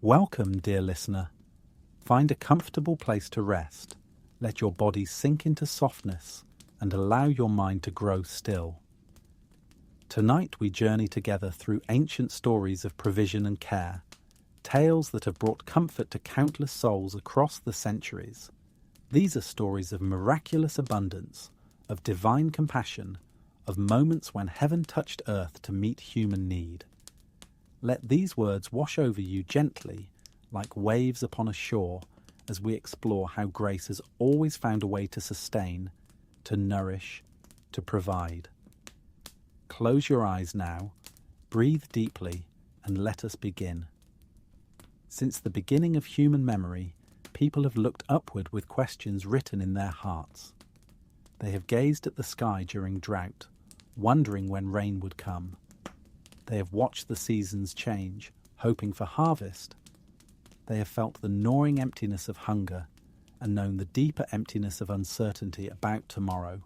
Welcome, dear listener. Find a comfortable place to rest. Let your body sink into softness and allow your mind to grow still. Tonight we journey together through ancient stories of provision and care, tales that have brought comfort to countless souls across the centuries. These are stories of miraculous abundance, of divine compassion, of moments when heaven touched earth to meet human need. Let these words wash over you gently, like waves upon a shore, as we explore how grace has always found a way to sustain, to nourish, to provide. Close your eyes now, breathe deeply, and let us begin. Since the beginning of human memory, people have looked upward with questions written in their hearts. They have gazed at the sky during drought, wondering when rain would come. They have watched the seasons change, hoping for harvest. They have felt the gnawing emptiness of hunger and known the deeper emptiness of uncertainty about tomorrow.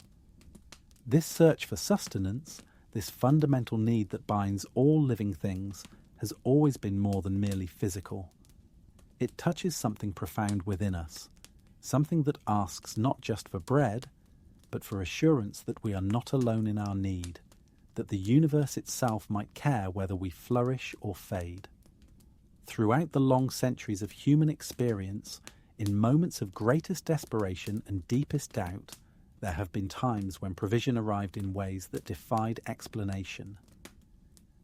This search for sustenance, this fundamental need that binds all living things, has always been more than merely physical. It touches something profound within us, something that asks not just for bread, but for assurance that we are not alone in our need, that the universe itself might care whether we flourish or fade. Throughout the long centuries of human experience, in moments of greatest desperation and deepest doubt, there have been times when provision arrived in ways that defied explanation.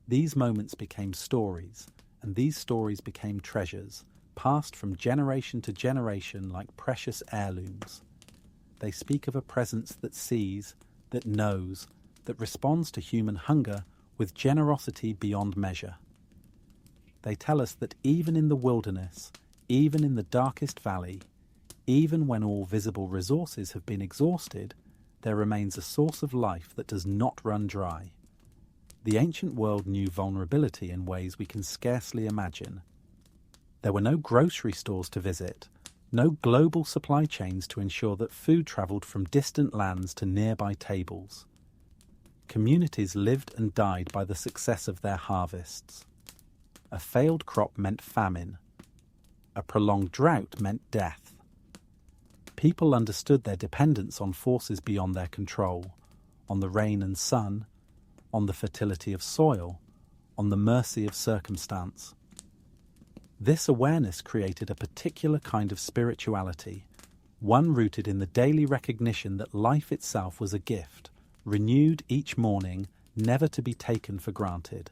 These moments became stories, and these stories became treasures, passed from generation to generation like precious heirlooms. They speak of a presence that sees, that knows, that responds to human hunger with generosity beyond measure. They tell us that even in the wilderness, even in the darkest valley, even when all visible resources have been exhausted, there remains a source of life that does not run dry. The ancient world knew vulnerability in ways we can scarcely imagine. There were no grocery stores to visit, no global supply chains to ensure that food travelled from distant lands to nearby tables. Communities lived and died by the success of their harvests. A failed crop meant famine. A prolonged drought meant death. People understood their dependence on forces beyond their control, on the rain and sun, on the fertility of soil, on the mercy of circumstance. This awareness created a particular kind of spirituality, one rooted in the daily recognition that life itself was a gift, renewed each morning, never to be taken for granted.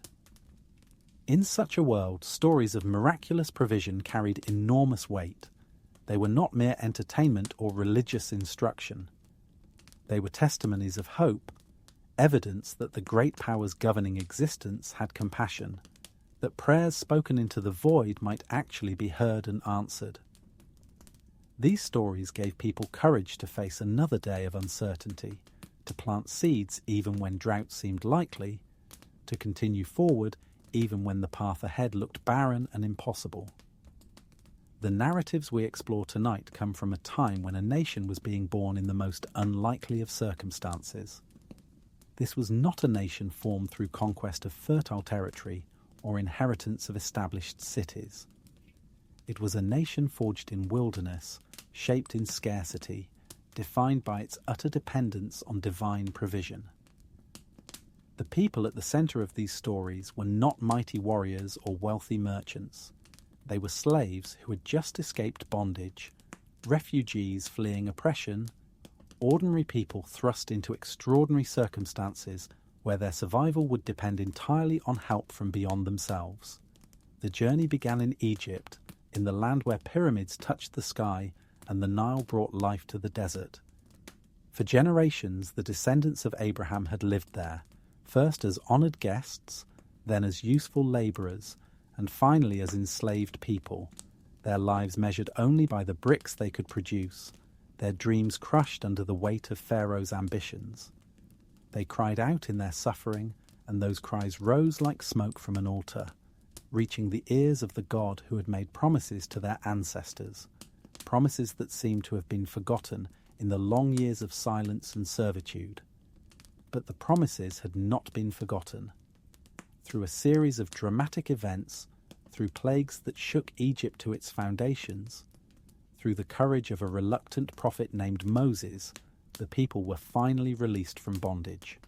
In such a world, stories of miraculous provision carried enormous weight. They were not mere entertainment or religious instruction. They were testimonies of hope, evidence that the great powers governing existence had compassion, that prayers spoken into the void might actually be heard and answered. These stories gave people courage to face another day of uncertainty, to plant seeds even when drought seemed likely, to continue forward even when the path ahead looked barren and impossible. The narratives we explore tonight come from a time when a nation was being born in the most unlikely of circumstances. This was not a nation formed through conquest of fertile territory or inheritance of established cities. It was a nation forged in wilderness, shaped in scarcity, defined by its utter dependence on divine provision. The people at the centre of these stories were not mighty warriors or wealthy merchants. They were slaves who had just escaped bondage, refugees fleeing oppression, ordinary people thrust into extraordinary circumstances where their survival would depend entirely on help from beyond themselves. The journey began in Egypt, in the land where pyramids touched the sky and the Nile brought life to the desert. For generations, the descendants of Abraham had lived there, first as honoured guests, then as useful labourers, and finally as enslaved people, their lives measured only by the bricks they could produce, their dreams crushed under the weight of Pharaoh's ambitions. They cried out in their suffering, and those cries rose like smoke from an altar, reaching the ears of the God who had made promises to their ancestors, promises that seemed to have been forgotten in the long years of silence and servitude. But the promises had not been forgotten. Through a series of dramatic events, through plagues that shook Egypt to its foundations, through the courage of a reluctant prophet named Moses, the people were finally released from bondage.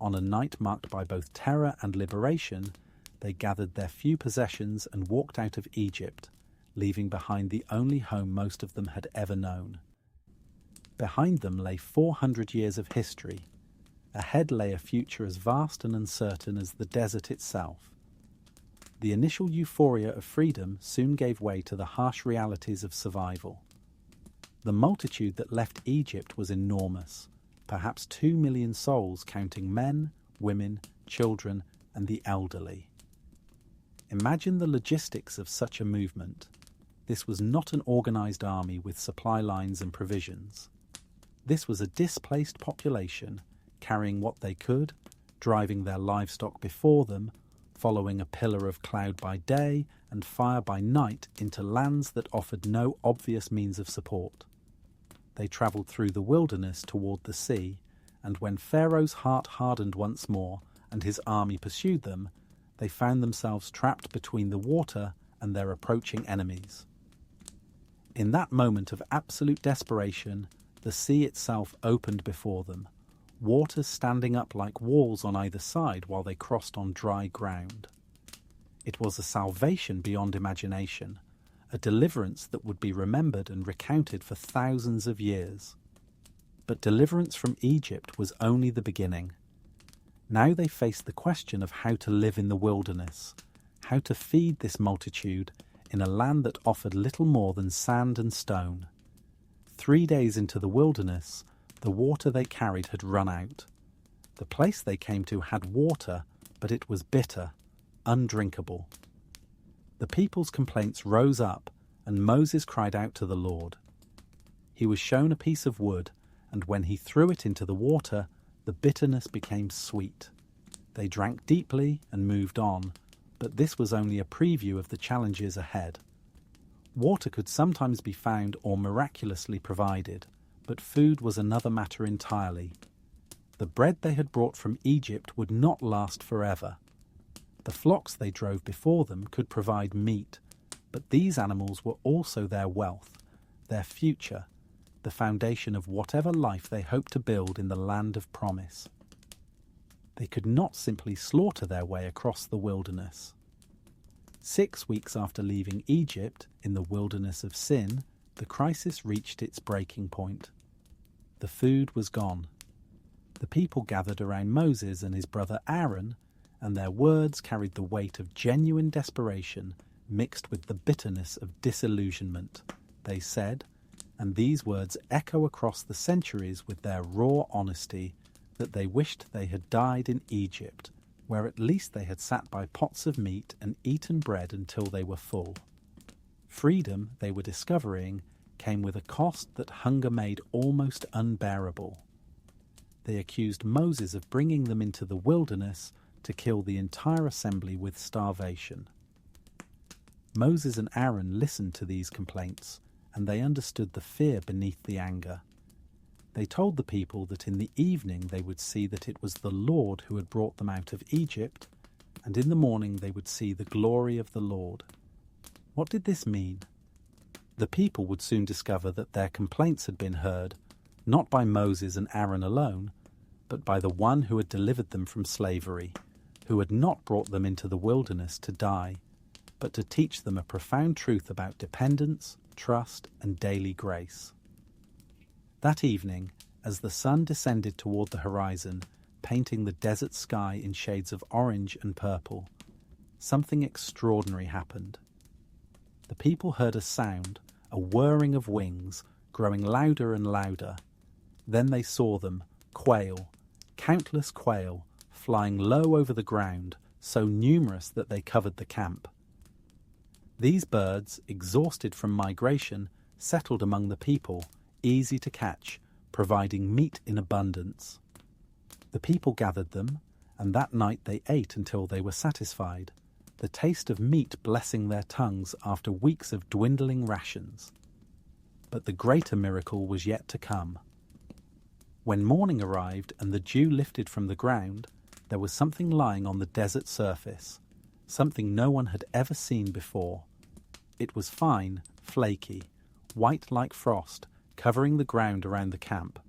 On a night marked by both terror and liberation, they gathered their few possessions and walked out of Egypt, leaving behind the only home most of them had ever known. Behind them lay 400 years of history. Ahead lay a future as vast and uncertain as the desert itself. The initial euphoria of freedom soon gave way to the harsh realities of survival. The multitude that left Egypt was enormous, perhaps 2 million souls counting men, women, children, and the elderly. Imagine the logistics of such a movement. This was not an organized army with supply lines and provisions. This was a displaced population, carrying what they could, driving their livestock before them, following a pillar of cloud by day and fire by night into lands that offered no obvious means of support. They travelled through the wilderness toward the sea, and when Pharaoh's heart hardened once more and his army pursued them, they found themselves trapped between the water and their approaching enemies. In that moment of absolute desperation, the sea itself opened before them, waters standing up like walls on either side while they crossed on dry ground. It was a salvation beyond imagination, a deliverance that would be remembered and recounted for thousands of years. But deliverance from Egypt was only the beginning. Now they faced the question of how to live in the wilderness, how to feed this multitude in a land that offered little more than sand and stone. 3 days into the wilderness, the water they carried had run out. The place they came to had water, but it was bitter, undrinkable. The people's complaints rose up, and Moses cried out to the Lord. He was shown a piece of wood, and when he threw it into the water, the bitterness became sweet. They drank deeply and moved on, but this was only a preview of the challenges ahead. Water could sometimes be found or miraculously provided, but food was another matter entirely. The bread they had brought from Egypt would not last forever. The flocks they drove before them could provide meat, but these animals were also their wealth, their future, the foundation of whatever life they hoped to build in the land of promise. They could not simply slaughter their way across the wilderness. 6 weeks after leaving Egypt, in the wilderness of Sin, the crisis reached its breaking point. The food was gone. The people gathered around Moses and his brother Aaron, and their words carried the weight of genuine desperation mixed with the bitterness of disillusionment. They said, and these words echo across the centuries with their raw honesty, that they wished they had died in Egypt, where at least they had sat by pots of meat and eaten bread until they were full. Freedom, they were discovering, came with a cost that hunger made almost unbearable. They accused Moses of bringing them into the wilderness to kill the entire assembly with starvation. Moses and Aaron listened to these complaints, and they understood the fear beneath the anger. They told the people that in the evening they would see that it was the Lord who had brought them out of Egypt, and in the morning they would see the glory of the Lord. What did this mean? The people would soon discover that their complaints had been heard, not by Moses and Aaron alone, but by the one who had delivered them from slavery, who had not brought them into the wilderness to die, but to teach them a profound truth about dependence, trust, and daily grace. That evening, as the sun descended toward the horizon, painting the desert sky in shades of orange and purple, something extraordinary happened. The people heard a sound, a whirring of wings, growing louder and louder. Then they saw them, quail, countless quail, flying low over the ground, so numerous that they covered the camp. These birds, exhausted from migration, settled among the people, easy to catch, providing meat in abundance. The people gathered them, and that night they ate until they were satisfied, the taste of meat blessing their tongues after weeks of dwindling rations. But the greater miracle was yet to come. When morning arrived and the dew lifted from the ground, there was something lying on the desert surface, something no one had ever seen before. It was fine, flaky, white like frost, covering the ground around the camp.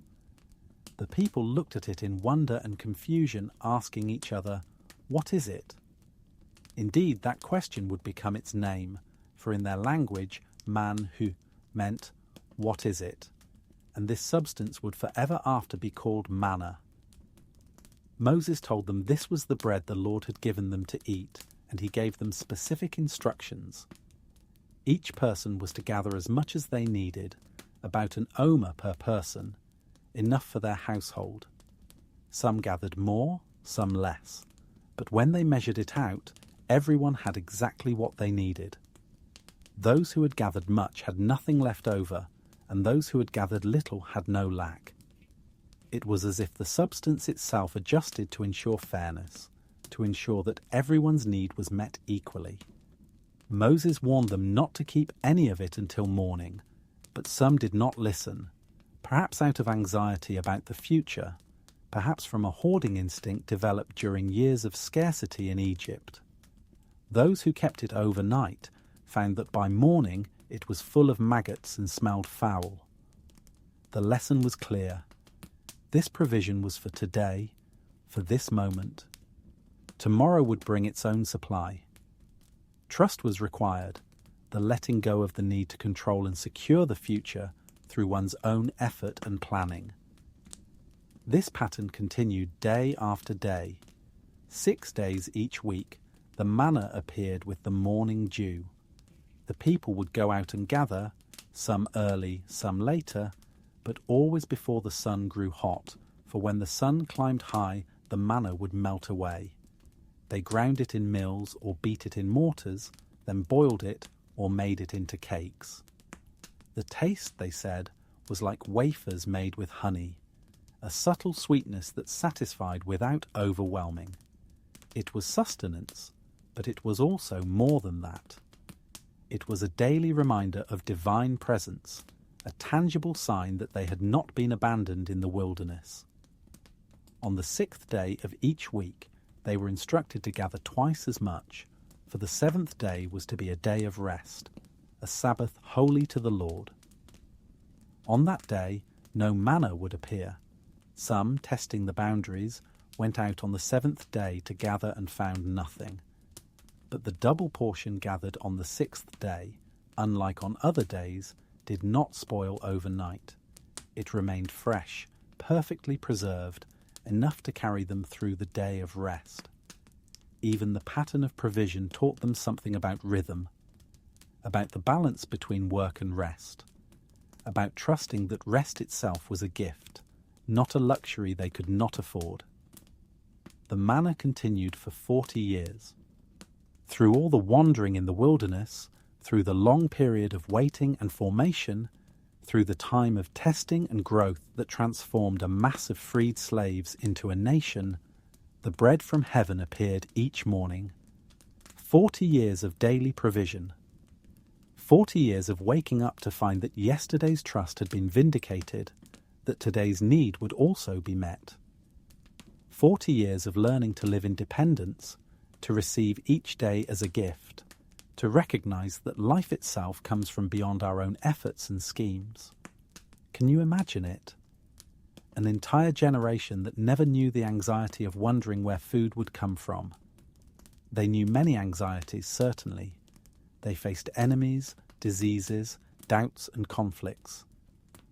The people looked at it in wonder and confusion, asking each other, "What is it?" Indeed, that question would become its name, for in their language, man-hu meant, "What is it?" And this substance would forever after be called manna. Moses told them this was the bread the Lord had given them to eat, and he gave them specific instructions. Each person was to gather as much as they needed, about an omer per person, enough for their household. Some gathered more, some less, but when they measured it out, everyone had exactly what they needed. Those who had gathered much had nothing left over, and those who had gathered little had no lack. It was as if the substance itself adjusted to ensure fairness, to ensure that everyone's need was met equally. Moses warned them not to keep any of it until morning, but some did not listen, perhaps out of anxiety about the future, perhaps from a hoarding instinct developed during years of scarcity in Egypt. Those who kept it overnight found that by morning it was full of maggots and smelled foul. The lesson was clear. This provision was for today, for this moment. Tomorrow would bring its own supply. Trust was required, the letting go of the need to control and secure the future through one's own effort and planning. This pattern continued day after day. 6 days each week, the manna appeared with the morning dew. The people would go out and gather, some early, some later, but always before the sun grew hot, for when the sun climbed high, the manna would melt away. They ground it in mills or beat it in mortars, then boiled it or made it into cakes. The taste, they said, was like wafers made with honey, a subtle sweetness that satisfied without overwhelming. It was sustenance, but it was also more than that. It was a daily reminder of divine presence, a tangible sign that they had not been abandoned in the wilderness. On the 6th day of each week, they were instructed to gather twice as much, for the 7th day was to be a day of rest, a Sabbath holy to the Lord. On that day, no manna would appear. Some, testing the boundaries, went out on the 7th day to gather and found nothing. But the double portion gathered on the 6th day, unlike on other days, did not spoil overnight. It remained fresh, perfectly preserved, enough to carry them through the day of rest. Even the pattern of provision taught them something about rhythm, about the balance between work and rest, about trusting that rest itself was a gift, not a luxury they could not afford. The manna continued for 40 years. Through all the wandering in the wilderness, through the long period of waiting and formation, through the time of testing and growth that transformed a mass of freed slaves into a nation, the bread from heaven appeared each morning. 40 years of daily provision. 40 years of waking up to find that yesterday's trust had been vindicated, that today's need would also be met. 40 years of learning to live in dependence, to receive each day as a gift, to recognize that life itself comes from beyond our own efforts and schemes. Can you imagine it? An entire generation that never knew the anxiety of wondering where food would come from. They knew many anxieties, certainly. They faced enemies, diseases, doubts and conflicts.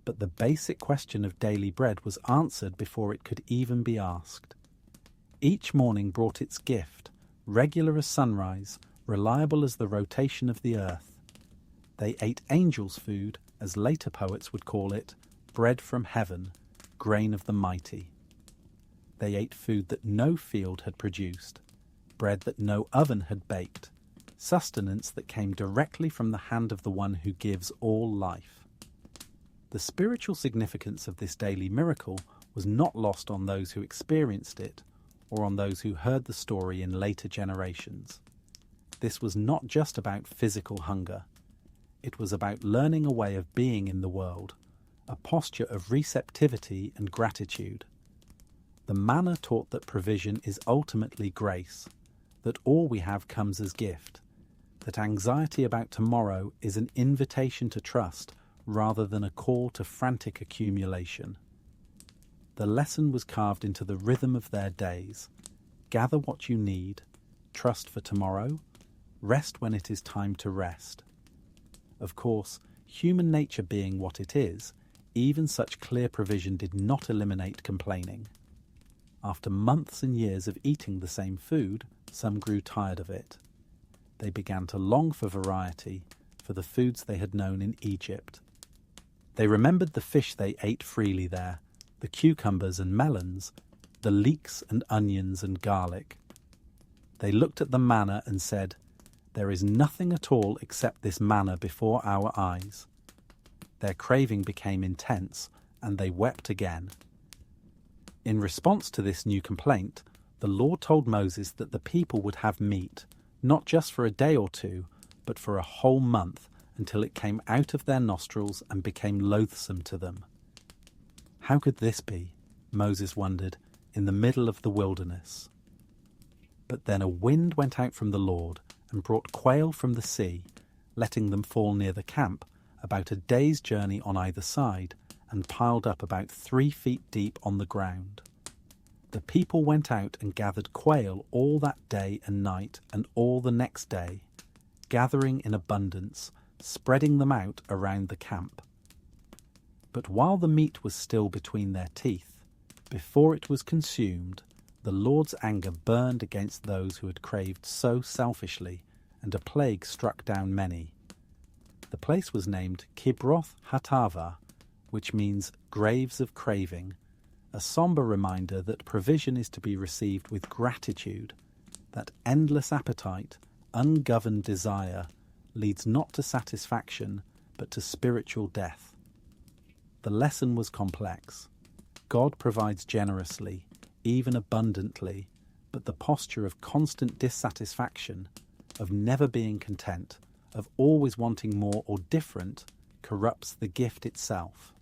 But the basic question of daily bread was answered before it could even be asked. Each morning brought its gift, regular as sunrise, reliable as the rotation of the earth. They ate angels' food, as later poets would call it, bread from heaven, grain of the mighty. They ate food that no field had produced, bread that no oven had baked, sustenance that came directly from the hand of the one who gives all life. The spiritual significance of this daily miracle was not lost on those who experienced it, or on those who heard the story in later generations. This was not just about physical hunger. It was about learning a way of being in the world, a posture of receptivity and gratitude. The manna taught that provision is ultimately grace, that all we have comes as gift, that anxiety about tomorrow is an invitation to trust rather than a call to frantic accumulation. The lesson was carved into the rhythm of their days. Gather what you need, trust for tomorrow, rest when it is time to rest. Of course, human nature being what it is, even such clear provision did not eliminate complaining. After months and years of eating the same food, some grew tired of it. They began to long for variety, for the foods they had known in Egypt. They remembered the fish they ate freely there, the cucumbers and melons, the leeks and onions and garlic. They looked at the manna and said, "There is nothing at all except this manna before our eyes." Their craving became intense, and they wept again. In response to this new complaint, the Lord told Moses that the people would have meat, not just for a day or two, but for a whole month, until it came out of their nostrils and became loathsome to them. How could this be, Moses wondered, in the middle of the wilderness? But then a wind went out from the Lord and brought quail from the sea, letting them fall near the camp, about a day's journey on either side, and piled up about 3 feet deep on the ground. The people went out and gathered quail all that day and night and all the next day, gathering in abundance, spreading them out around the camp. But while the meat was still between their teeth, before it was consumed, the Lord's anger burned against those who had craved so selfishly, and a plague struck down many. The place was named Kibroth Hattava, which means graves of craving, a somber reminder that provision is to be received with gratitude, that endless appetite, ungoverned desire, leads not to satisfaction, but to spiritual death. The lesson was complex. God provides generously, even abundantly, but the posture of constant dissatisfaction, of never being content, of always wanting more or different, corrupts the gift itself.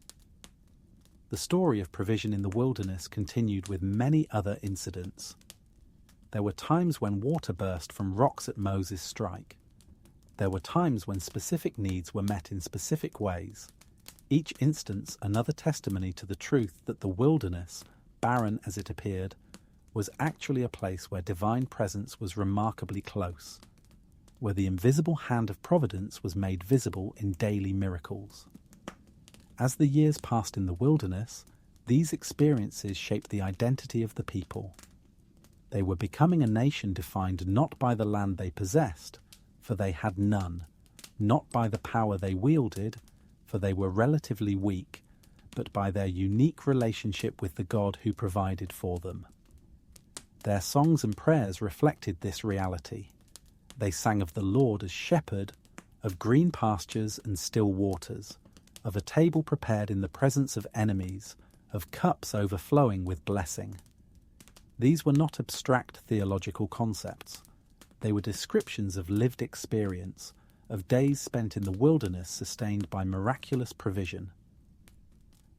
The story of provision in the wilderness continued with many other incidents. There were times when water burst from rocks at Moses' strike. There were times when specific needs were met in specific ways. Each instance another testimony to the truth that the wilderness, barren as it appeared, was actually a place where divine presence was remarkably close, where the invisible hand of providence was made visible in daily miracles. As the years passed in the wilderness, these experiences shaped the identity of the people. They were becoming a nation defined not by the land they possessed, for they had none, not by the power they wielded, for they were relatively weak, but by their unique relationship with the God who provided for them. Their songs and prayers reflected this reality. They sang of the Lord as shepherd, of green pastures and still waters, of a table prepared in the presence of enemies, of cups overflowing with blessing. These were not abstract theological concepts. They were descriptions of lived experience, of days spent in the wilderness sustained by miraculous provision.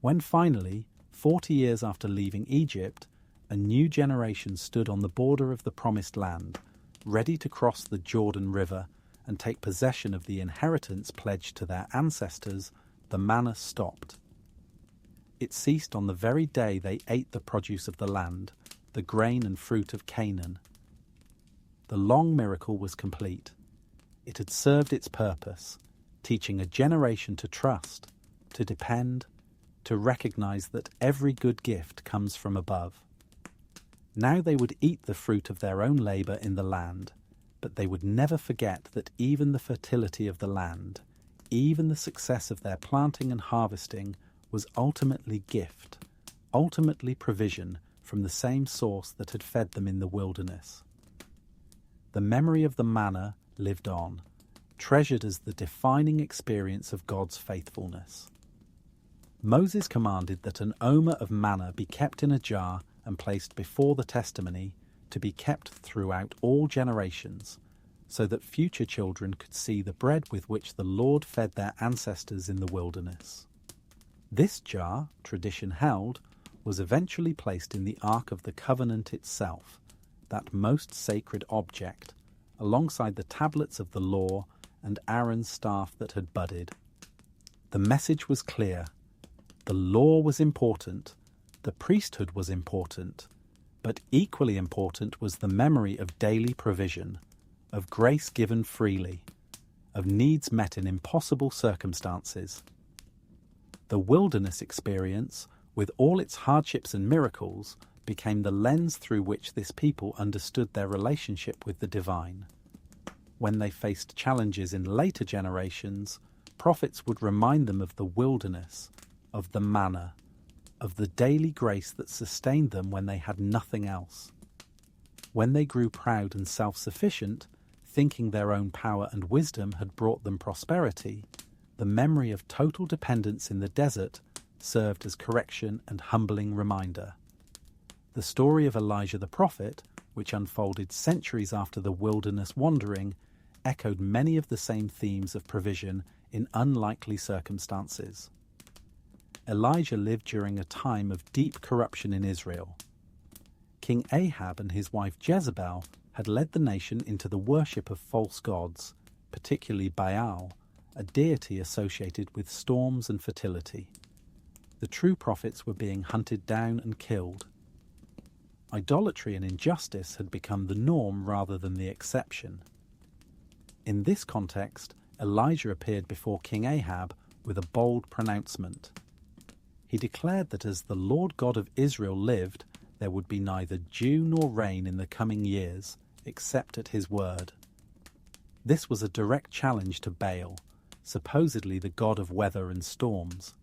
When finally, 40 years after leaving Egypt, a new generation stood on the border of the Promised Land, ready to cross the Jordan River and take possession of the inheritance pledged to their ancestors, the manna stopped. It ceased on the very day they ate the produce of the land, the grain and fruit of Canaan. The long miracle was complete. It had served its purpose, teaching a generation to trust, to depend, to recognize that every good gift comes from above. Now they would eat the fruit of their own labor in the land, but they would never forget that even the fertility of the land, even the success of their planting and harvesting, was ultimately gift, ultimately provision from the same source that had fed them in the wilderness. The memory of the manna lived on, treasured as the defining experience of God's faithfulness. Moses commanded that an omer of manna be kept in a jar and placed before the testimony, to be kept throughout all generations, so that future children could see the bread with which the Lord fed their ancestors in the wilderness. This jar, tradition held, was eventually placed in the Ark of the Covenant itself, that most sacred object, alongside the tablets of the law and Aaron's staff that had budded. The message was clear. The law was important, the priesthood was important, but equally important was the memory of daily provision, of grace given freely, of needs met in impossible circumstances. The wilderness experience, with all its hardships and miracles, became the lens through which this people understood their relationship with the divine. When they faced challenges in later generations, prophets would remind them of the wilderness, of the manna, of the daily grace that sustained them when they had nothing else. When they grew proud and self-sufficient, thinking their own power and wisdom had brought them prosperity, the memory of total dependence in the desert served as correction and humbling reminder. The story of Elijah the prophet, which unfolded centuries after the wilderness wandering, echoed many of the same themes of provision in unlikely circumstances. Elijah lived during a time of deep corruption in Israel. King Ahab and his wife Jezebel had led the nation into the worship of false gods, particularly Baal, a deity associated with storms and fertility. The true prophets were being hunted down and killed. Idolatry and injustice had become the norm rather than the exception. In this context, Elijah appeared before King Ahab with a bold pronouncement. He declared that as the Lord God of Israel lived, there would be neither dew nor rain in the coming years, except at his word. This was a direct challenge to Baal, supposedly the god of weather and storms.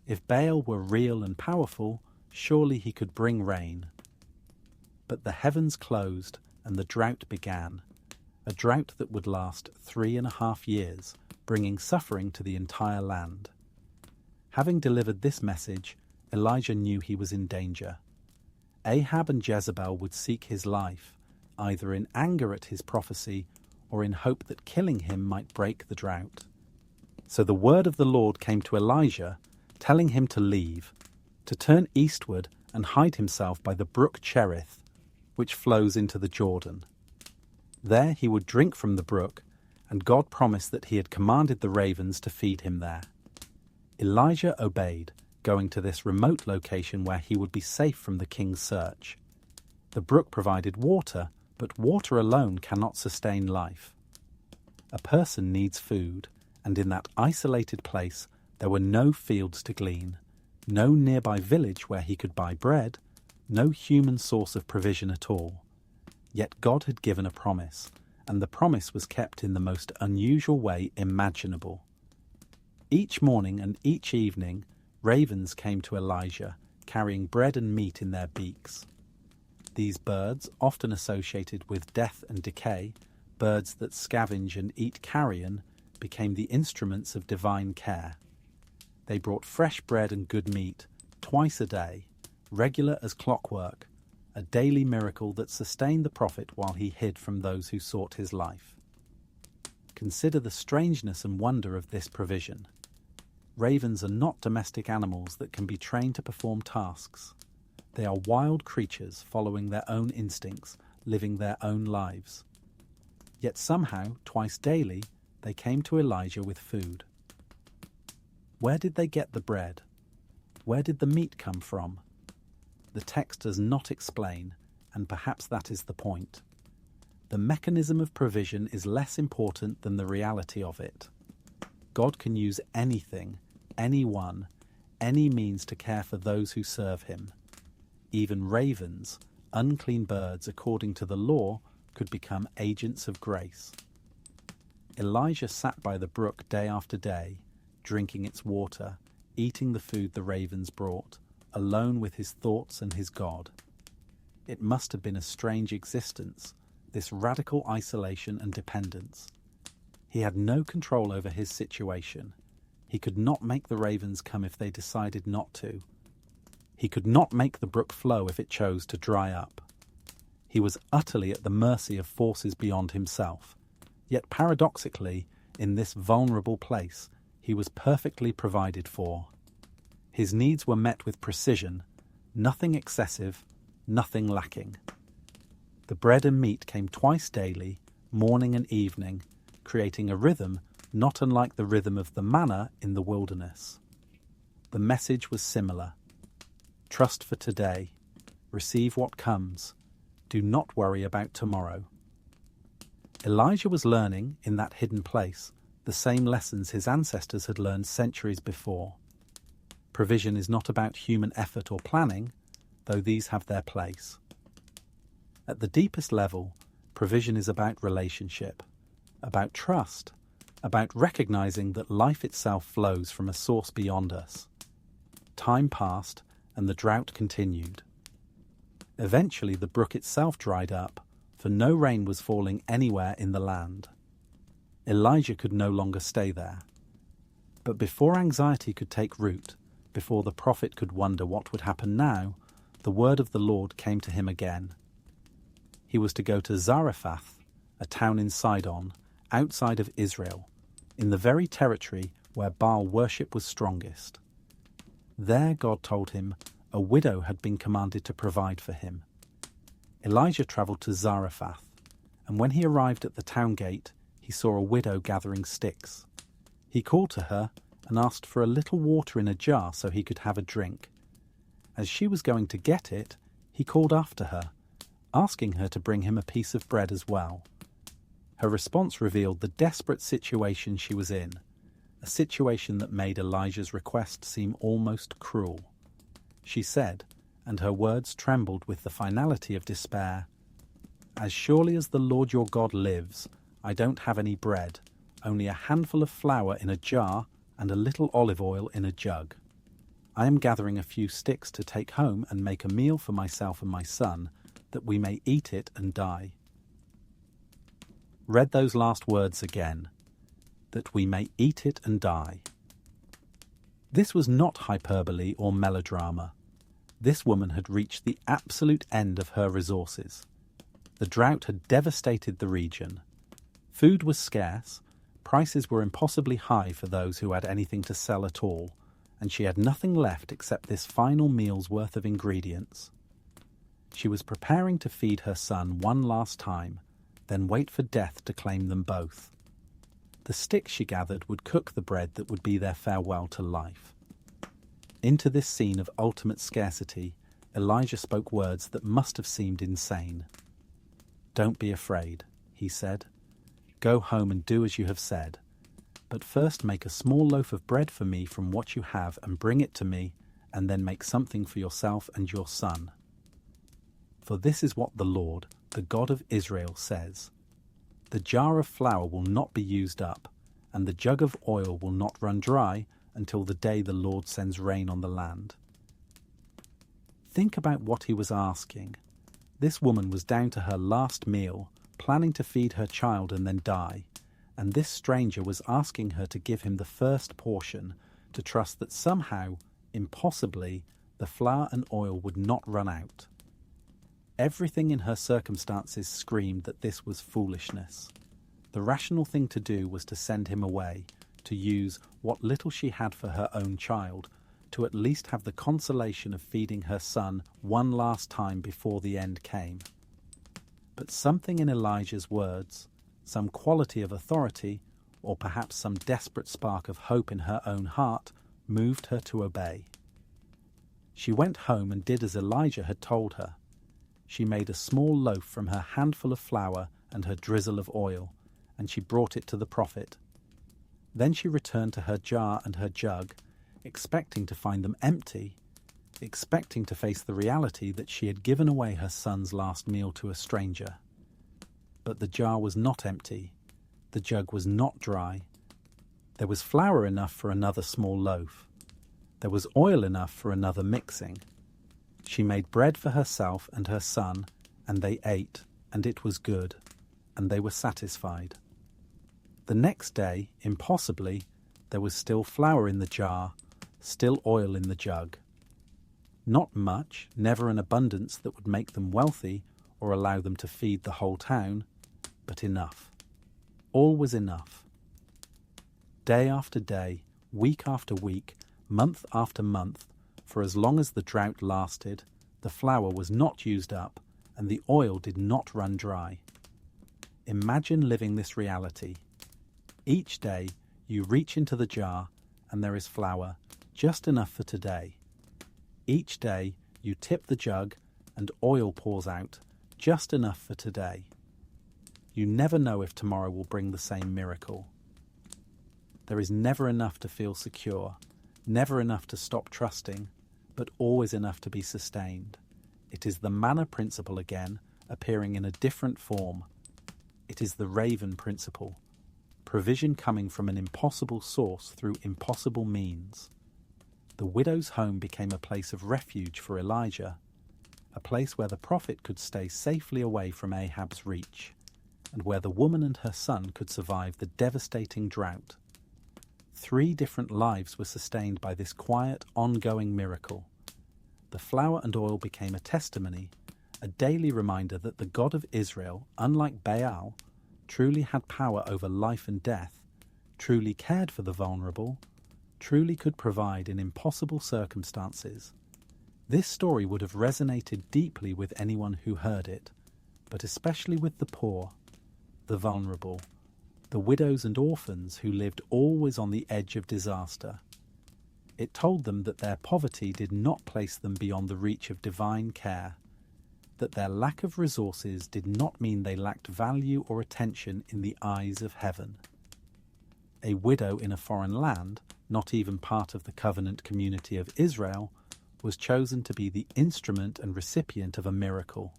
If Baal were real and powerful, surely he could bring rain. But the heavens closed and the drought began, a drought that would last 3.5 years, bringing suffering to the entire land. Having delivered this message, Elijah knew he was in danger. Ahab and Jezebel would seek his life, either in anger at his prophecy or in hope that killing him might break the drought. So the word of the Lord came to Elijah, telling him to leave, to turn eastward and hide himself by the brook Cherith, which flows into the Jordan. There he would drink from the brook, and God promised that he had commanded the ravens to feed him there. Elijah obeyed, going to this remote location where he would be safe from the king's search. The brook provided water, but water alone cannot sustain life. A person needs food, and in that isolated place there were no fields to glean, no nearby village where he could buy bread, no human source of provision at all. Yet God had given a promise, and the promise was kept in the most unusual way imaginable. Each morning and each evening, ravens came to Elijah, carrying bread and meat in their beaks. These birds, often associated with death and decay, birds that scavenge and eat carrion, became the instruments of divine care. They brought fresh bread and good meat, twice a day, regular as clockwork, a daily miracle that sustained the prophet while he hid from those who sought his life. Consider the strangeness and wonder of this provision. Ravens are not domestic animals that can be trained to perform tasks. They are wild creatures following their own instincts, living their own lives. Yet somehow, twice daily, they came to Elijah with food. Where did they get the bread? Where did the meat come from? The text does not explain, and perhaps that is the point. The mechanism of provision is less important than the reality of it. God can use anything, anyone, any means to care for those who serve him. Even ravens, unclean birds according to the law, could become agents of grace. Elijah sat by the brook day after day, drinking its water, eating the food the ravens brought, alone with his thoughts and his God. It must have been a strange existence, this radical isolation and dependence. He had no control over his situation. He could not make the ravens come if they decided not to. He could not make the brook flow if it chose to dry up. He was utterly at the mercy of forces beyond himself. Yet paradoxically, in this vulnerable place, he was perfectly provided for. His needs were met with precision, nothing excessive, nothing lacking. The bread and meat came twice daily, morning and evening, creating a rhythm not unlike the rhythm of the manna in the wilderness. The message was similar. Trust for today. Receive what comes. Do not worry about tomorrow. Elijah was learning, in that hidden place, the same lessons his ancestors had learned centuries before. Provision is not about human effort or planning, though these have their place. At the deepest level, provision is about relationship, about trust, about recognizing that life itself flows from a source beyond us. Time passed, and the drought continued. Eventually, the brook itself dried up, for no rain was falling anywhere in the land. Elijah could no longer stay there. But before anxiety could take root, before the prophet could wonder what would happen now, the word of the Lord came to him again. He was to go to Zarephath, a town in Sidon, outside of Israel, in the very territory where Baal worship was strongest. There, God told him, a widow had been commanded to provide for him. Elijah travelled to Zarephath, and when he arrived at the town gate, he saw a widow gathering sticks. He called to her and asked for a little water in a jar so he could have a drink. As she was going to get it, he called after her, asking her to bring him a piece of bread as well. Her response revealed the desperate situation she was in, a situation that made Elijah's request seem almost cruel. She said, and her words trembled with the finality of despair, "As surely as the Lord your God lives, I don't have any bread, only a handful of flour in a jar and a little olive oil in a jug. I am gathering a few sticks to take home and make a meal for myself and my son, that we may eat it and die." Read those last words again. That we may eat it and die. This was not hyperbole or melodrama. This woman had reached the absolute end of her resources. The drought had devastated the region. Food was scarce, prices were impossibly high for those who had anything to sell at all, and she had nothing left except this final meal's worth of ingredients. She was preparing to feed her son one last time, then wait for death to claim them both. The sticks she gathered would cook the bread that would be their farewell to life. Into this scene of ultimate scarcity, Elijah spoke words that must have seemed insane. "Don't be afraid," he said. "Go home and do as you have said. But first make a small loaf of bread for me from what you have and bring it to me, and then make something for yourself and your son. For this is what the Lord, the God of Israel, says. The jar of flour will not be used up, and the jug of oil will not run dry until the day the Lord sends rain on the land." Think about what he was asking. This woman was down to her last meal, planning to feed her child and then die, and this stranger was asking her to give him the first portion, to trust that somehow, impossibly, the flour and oil would not run out. Everything in her circumstances screamed that this was foolishness. The rational thing to do was to send him away, to use what little she had for her own child, to at least have the consolation of feeding her son one last time before the end came. But something in Elijah's words, some quality of authority, or perhaps some desperate spark of hope in her own heart, moved her to obey. She went home and did as Elijah had told her. She made a small loaf from her handful of flour and her drizzle of oil, and she brought it to the prophet. Then she returned to her jar and her jug, expecting to find them empty, expecting to face the reality that she had given away her son's last meal to a stranger. But the jar was not empty. The jug was not dry. There was flour enough for another small loaf. There was oil enough for another mixing. She made bread for herself and her son, and they ate, and it was good, and they were satisfied. The next day, impossibly, there was still flour in the jar, still oil in the jug. Not much, never an abundance that would make them wealthy or allow them to feed the whole town, but enough. All was enough. Day after day, week after week, month after month, for as long as the drought lasted, the flour was not used up, and the oil did not run dry. Imagine living this reality. Each day you reach into the jar and there is flour, just enough for today. Each day you tip the jug and oil pours out, just enough for today. You never know if tomorrow will bring the same miracle. There is never enough to feel secure, never enough to stop trusting, but always enough to be sustained. It is the manna principle again, appearing in a different form. It is the raven principle, provision coming from an impossible source through impossible means. The widow's home became a place of refuge for Elijah, a place where the prophet could stay safely away from Ahab's reach, and where the woman and her son could survive the devastating drought. 3 different lives were sustained by this quiet, ongoing miracle. The flour and oil became a testimony, a daily reminder that the God of Israel, unlike Baal, truly had power over life and death, truly cared for the vulnerable, truly could provide in impossible circumstances. This story would have resonated deeply with anyone who heard it, but especially with the poor, the vulnerable, the widows and orphans who lived always on the edge of disaster. It told them that their poverty did not place them beyond the reach of divine care, that their lack of resources did not mean they lacked value or attention in the eyes of heaven. A widow in a foreign land, not even part of the covenant community of Israel, was chosen to be the instrument and recipient of a miracle.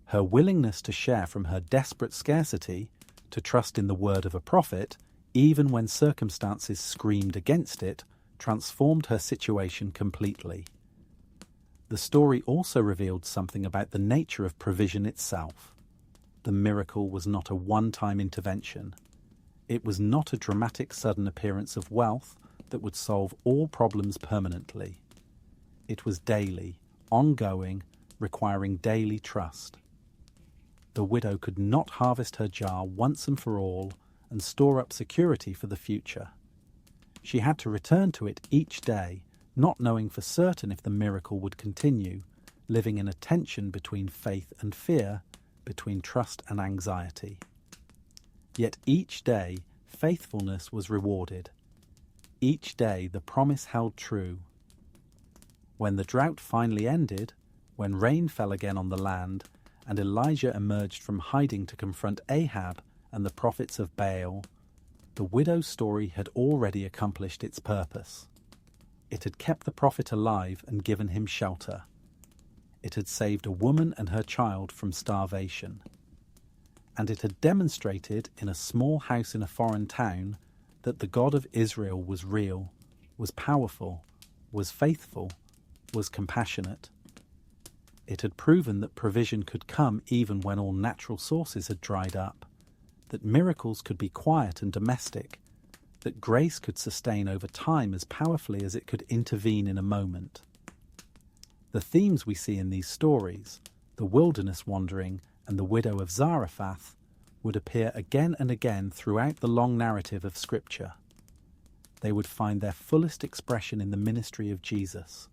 Her willingness to share from her desperate scarcity, to trust in the word of a prophet, even when circumstances screamed against it, transformed her situation completely. The story also revealed something about the nature of provision itself. The miracle was not a one-time intervention. It was not a dramatic sudden appearance of wealth that would solve all problems permanently. It was daily, ongoing, requiring daily trust. The widow could not harvest her jar once and for all and store up security for the future. She had to return to it each day, not knowing for certain if the miracle would continue, living in a tension between faith and fear, between trust and anxiety. Yet each day, faithfulness was rewarded. Each day, the promise held true. When the drought finally ended, when rain fell again on the land, and Elijah emerged from hiding to confront Ahab and the prophets of Baal, the widow's story had already accomplished its purpose. It had kept the prophet alive and given him shelter. It had saved a woman and her child from starvation. And it had demonstrated in a small house in a foreign town that the God of Israel was real, was powerful, was faithful, was compassionate. It had proven that provision could come even when all natural sources had dried up, that miracles could be quiet and domestic, that grace could sustain over time as powerfully as it could intervene in a moment. The themes we see in these stories, the wilderness wandering and the widow of Zarephath, would appear again and again throughout the long narrative of Scripture. They would find their fullest expression in the ministry of Jesus,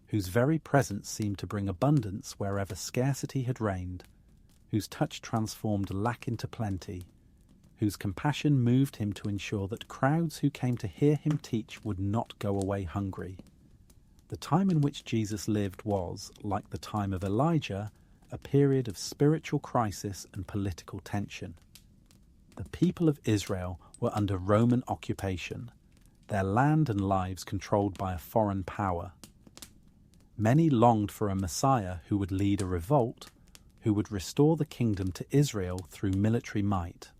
whose very presence seemed to bring abundance wherever scarcity had reigned, whose touch transformed lack into plenty, whose compassion moved him to ensure that crowds who came to hear him teach would not go away hungry. The time in which Jesus lived was, like the time of Elijah, a period of spiritual crisis and political tension. The people of Israel were under Roman occupation, their land and lives controlled by a foreign power. Many longed for a Messiah who would lead a revolt, who would restore the kingdom to Israel through military might.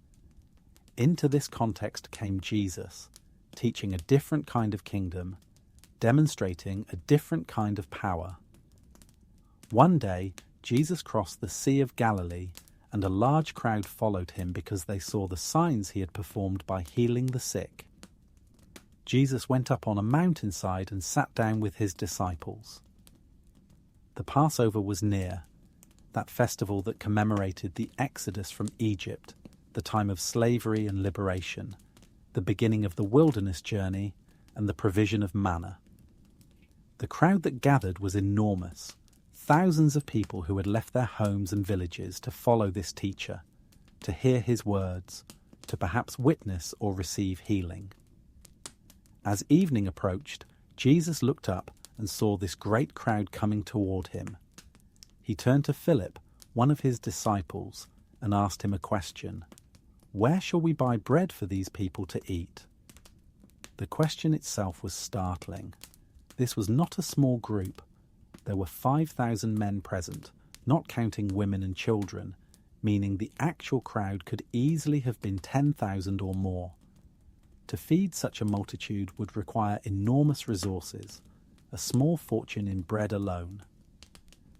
Into this context came Jesus, teaching a different kind of kingdom, demonstrating a different kind of power. One day, Jesus crossed the Sea of Galilee, and a large crowd followed him because they saw the signs he had performed by healing the sick. Jesus went up on a mountainside and sat down with his disciples. The Passover was near, that festival that commemorated the Exodus from Egypt, the time of slavery and liberation, the beginning of the wilderness journey, and the provision of manna. The crowd that gathered was enormous, thousands of people who had left their homes and villages to follow this teacher, to hear his words, to perhaps witness or receive healing. As evening approached, Jesus looked up and saw this great crowd coming toward him. He turned to Philip, one of his disciples, and asked him a question. "Where shall we buy bread for these people to eat?" The question itself was startling. This was not a small group. There were 5,000 men present, not counting women and children, meaning the actual crowd could easily have been 10,000 or more. To feed such a multitude would require enormous resources, a small fortune in bread alone.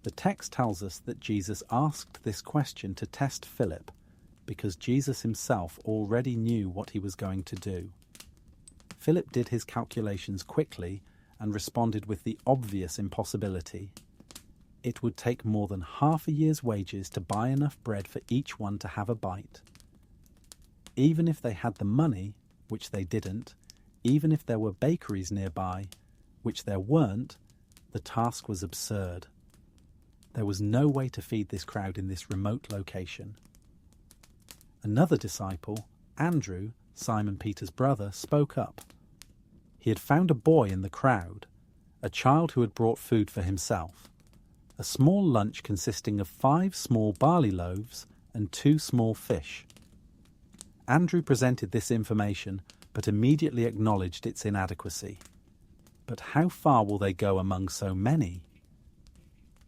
The text tells us that Jesus asked this question to test Philip, because Jesus himself already knew what he was going to do. Philip did his calculations quickly and responded with the obvious impossibility. It would take more than half a year's wages to buy enough bread for each one to have a bite. Even if they had the money, which they didn't, even if there were bakeries nearby, which there weren't, the task was absurd. There was no way to feed this crowd in this remote location. Another disciple, Andrew, Simon Peter's brother, spoke up. He had found a boy in the crowd, a child who had brought food for himself, a small lunch consisting of 5 small barley loaves and 2 small fish. Andrew presented this information, but immediately acknowledged its inadequacy. But how far will they go among so many?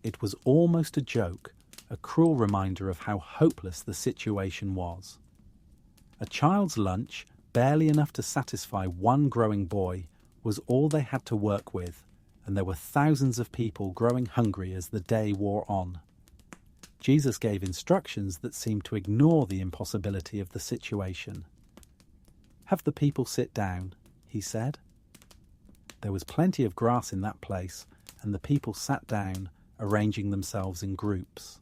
It was almost a joke, a cruel reminder of how hopeless the situation was. A child's lunch, barely enough to satisfy one growing boy, was all they had to work with, and there were thousands of people growing hungry as the day wore on. Jesus gave instructions that seemed to ignore the impossibility of the situation. "Have the people sit down," he said. There was plenty of grass in that place, and the people sat down, arranging themselves in groups.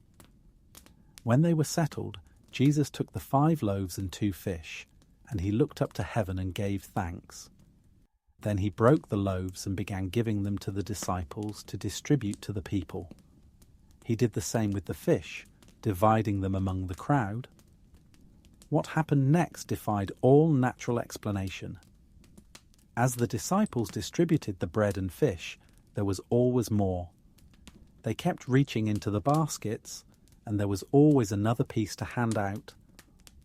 When they were settled, Jesus took the 5 loaves and 2 fish, and he looked up to heaven and gave thanks. Then he broke the loaves and began giving them to the disciples to distribute to the people. He did the same with the fish, dividing them among the crowd. What happened next defied all natural explanation. As the disciples distributed the bread and fish, there was always more. They kept reaching into the baskets, and there was always another piece to hand out,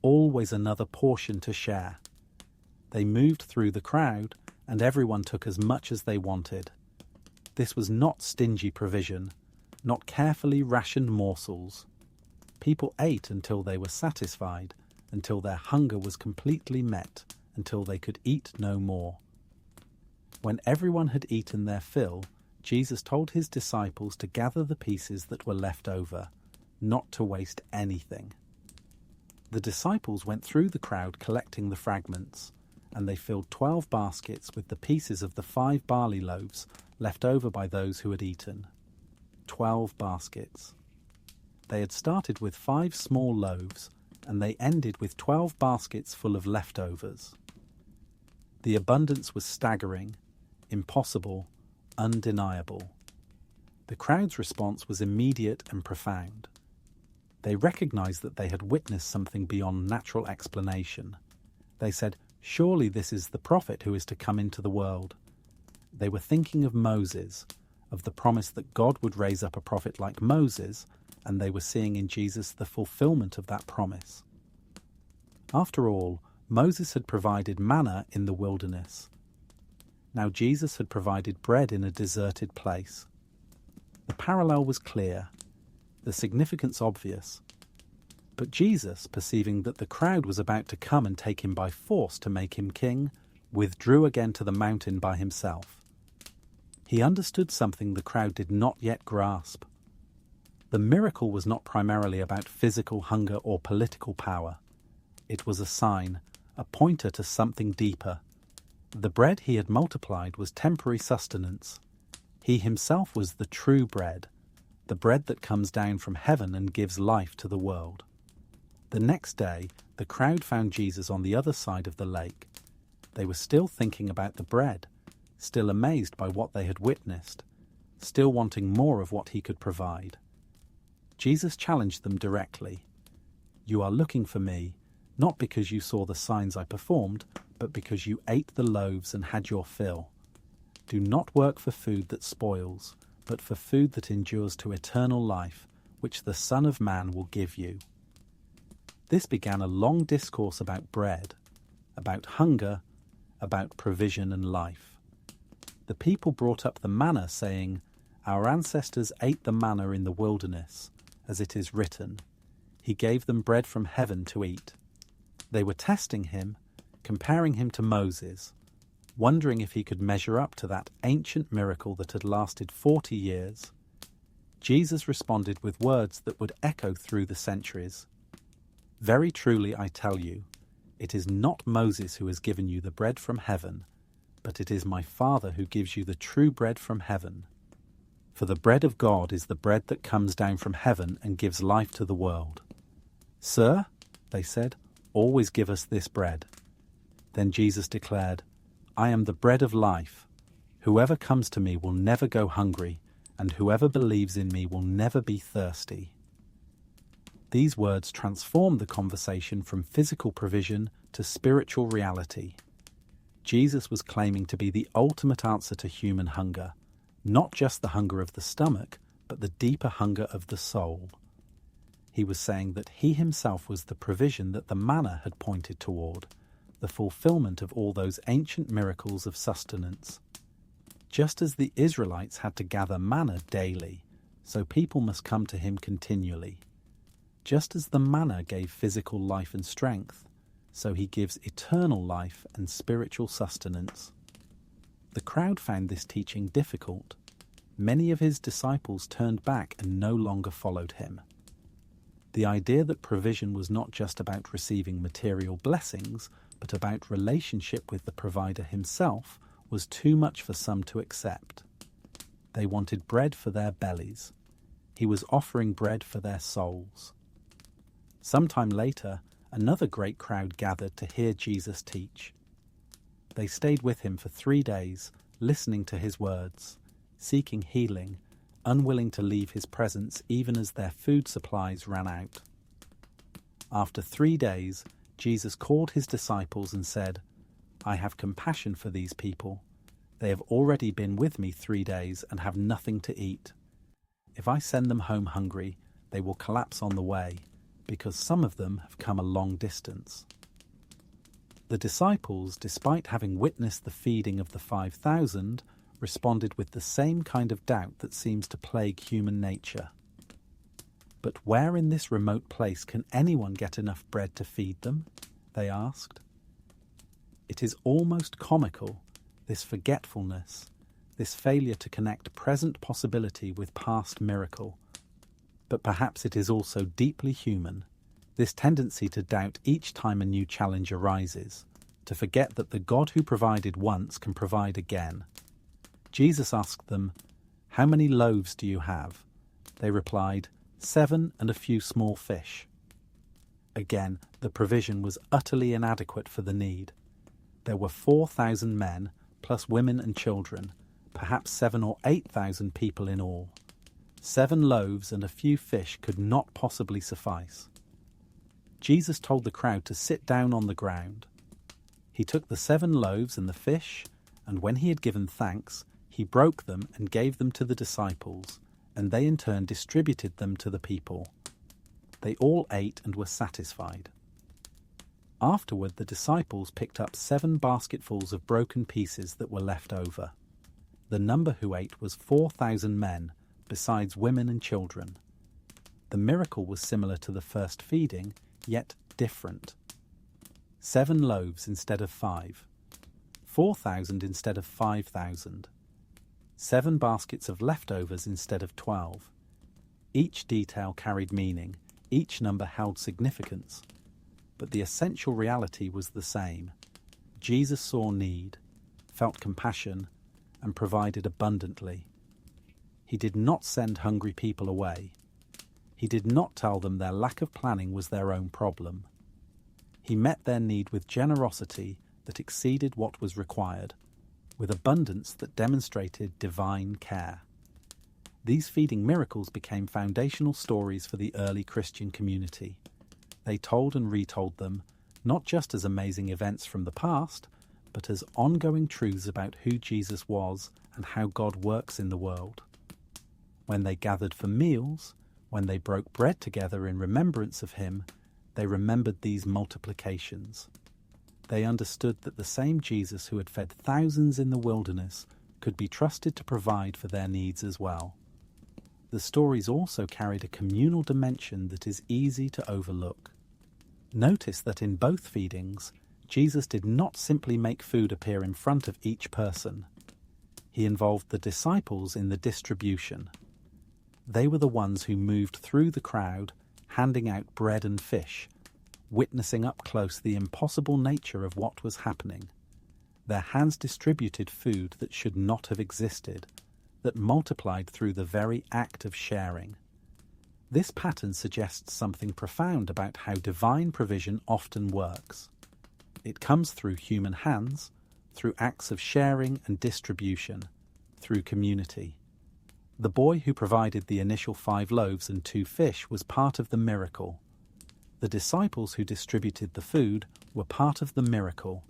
always another portion to share. They moved through the crowd, and everyone took as much as they wanted. This was not stingy provision, not carefully rationed morsels. People ate until they were satisfied, until their hunger was completely met, until they could eat no more. When everyone had eaten their fill, Jesus told his disciples to gather the pieces that were left over, not to waste anything. The disciples went through the crowd collecting the fragments, and they filled 12 baskets with the pieces of the 5 barley loaves left over by those who had eaten. 12 baskets. They had started with 5 small loaves, and they ended with 12 baskets full of leftovers. The abundance was staggering, impossible, undeniable. The crowd's response was immediate and profound. They recognized that they had witnessed something beyond natural explanation. They said, "Surely this is the prophet who is to come into the world." They were thinking of Moses, of the promise that God would raise up a prophet like Moses, and they were seeing in Jesus the fulfillment of that promise. After all, Moses had provided manna in the wilderness. Now Jesus had provided bread in a deserted place. The parallel was clear, the significance obvious. But Jesus, perceiving that the crowd was about to come and take him by force to make him king, withdrew again to the mountain by himself. He understood something the crowd did not yet grasp. The miracle was not primarily about physical hunger or political power. It was a sign, a pointer to something deeper. The bread he had multiplied was temporary sustenance. He himself was the true bread, the bread that comes down from heaven and gives life to the world. The next day, the crowd found Jesus on the other side of the lake. They were still thinking about the bread, still amazed by what they had witnessed, still wanting more of what he could provide. Jesus challenged them directly. You are looking for me, not because you saw the signs I performed, but because you ate the loaves and had your fill. Do not work for food that spoils, but for food that endures to eternal life, which the Son of Man will give you. This began a long discourse about bread, about hunger, about provision and life. The people brought up the manna, saying, Our ancestors ate the manna in the wilderness, as it is written, He gave them bread from heaven to eat. They were testing him, comparing him to Moses, wondering if he could measure up to that ancient miracle that had lasted 40 years. Jesus responded with words that would echo through the centuries. Very truly I tell you, it is not Moses who has given you the bread from heaven, but it is my Father who gives you the true bread from heaven. For the bread of God is the bread that comes down from heaven and gives life to the world. Sir, they said, always give us this bread. Then Jesus declared, I am the bread of life. Whoever comes to me will never go hungry, and whoever believes in me will never be thirsty. These words transformed the conversation from physical provision to spiritual reality. Jesus was claiming to be the ultimate answer to human hunger, not just the hunger of the stomach, but the deeper hunger of the soul. He was saying that he himself was the provision that the manna had pointed toward, the fulfillment of all those ancient miracles of sustenance. Just as the Israelites had to gather manna daily, so people must come to him continually. Just as the manna gave physical life and strength, so he gives eternal life and spiritual sustenance. The crowd found this teaching difficult. Many of his disciples turned back and no longer followed him. The idea that provision was not just about receiving material blessings, but about relationship with the provider himself, was too much for some to accept. They wanted bread for their bellies. He was offering bread for their souls. Sometime later, another great crowd gathered to hear Jesus teach. They stayed with him for 3 days, listening to his words, seeking healing, unwilling to leave his presence even as their food supplies ran out. After 3 days, Jesus called his disciples and said, I have compassion for these people. They have already been with me 3 days and have nothing to eat. If I send them home hungry, they will collapse on the way, because some of them have come a long distance. The disciples, despite having witnessed the feeding of the 5,000, responded with the same kind of doubt that seems to plague human nature. But where in this remote place can anyone get enough bread to feed them? They asked. It is almost comical, this forgetfulness, this failure to connect present possibility with past miracle. But perhaps it is also deeply human, this tendency to doubt each time a new challenge arises, to forget that the God who provided once can provide again. Jesus asked them, How many loaves do you have? They replied, 7 and a few small fish. Again, the provision was utterly inadequate for the need. There were 4,000 men, plus women and children, perhaps 7,000 or 8,000 people in all. 7 loaves and a few fish could not possibly suffice. Jesus told the crowd to sit down on the ground. He took the 7 loaves and the fish, and when he had given thanks, he broke them and gave them to the disciples, and they in turn distributed them to the people. They all ate and were satisfied. Afterward, the disciples picked up 7 basketfuls of broken pieces that were left over. The number who ate was 4,000 men, besides women and children. The miracle was similar to the first feeding, yet different. 7 loaves instead of 5. 4,000 instead of 5,000. 7 baskets of leftovers instead of 12. Each detail carried meaning, each number held significance. But the essential reality was the same. Jesus saw need, felt compassion, and provided abundantly. He did not send hungry people away. He did not tell them their lack of planning was their own problem. He met their need with generosity that exceeded what was required, with abundance that demonstrated divine care. These feeding miracles became foundational stories for the early Christian community. They told and retold them, not just as amazing events from the past, but as ongoing truths about who Jesus was and how God works in the world. When they gathered for meals, when they broke bread together in remembrance of him, they remembered these multiplications. They understood that the same Jesus who had fed thousands in the wilderness could be trusted to provide for their needs as well. The stories also carried a communal dimension that is easy to overlook. Notice that in both feedings, Jesus did not simply make food appear in front of each person. He involved the disciples in the distribution. They were the ones who moved through the crowd, handing out bread and fish, witnessing up close the impossible nature of what was happening. Their hands distributed food that should not have existed, that multiplied through the very act of sharing. This pattern suggests something profound about how divine provision often works. It comes through human hands, through acts of sharing and distribution, through community. The boy who provided the initial 5 loaves and 2 fish was part of the miracle. The disciples who distributed the food were part of the miracle.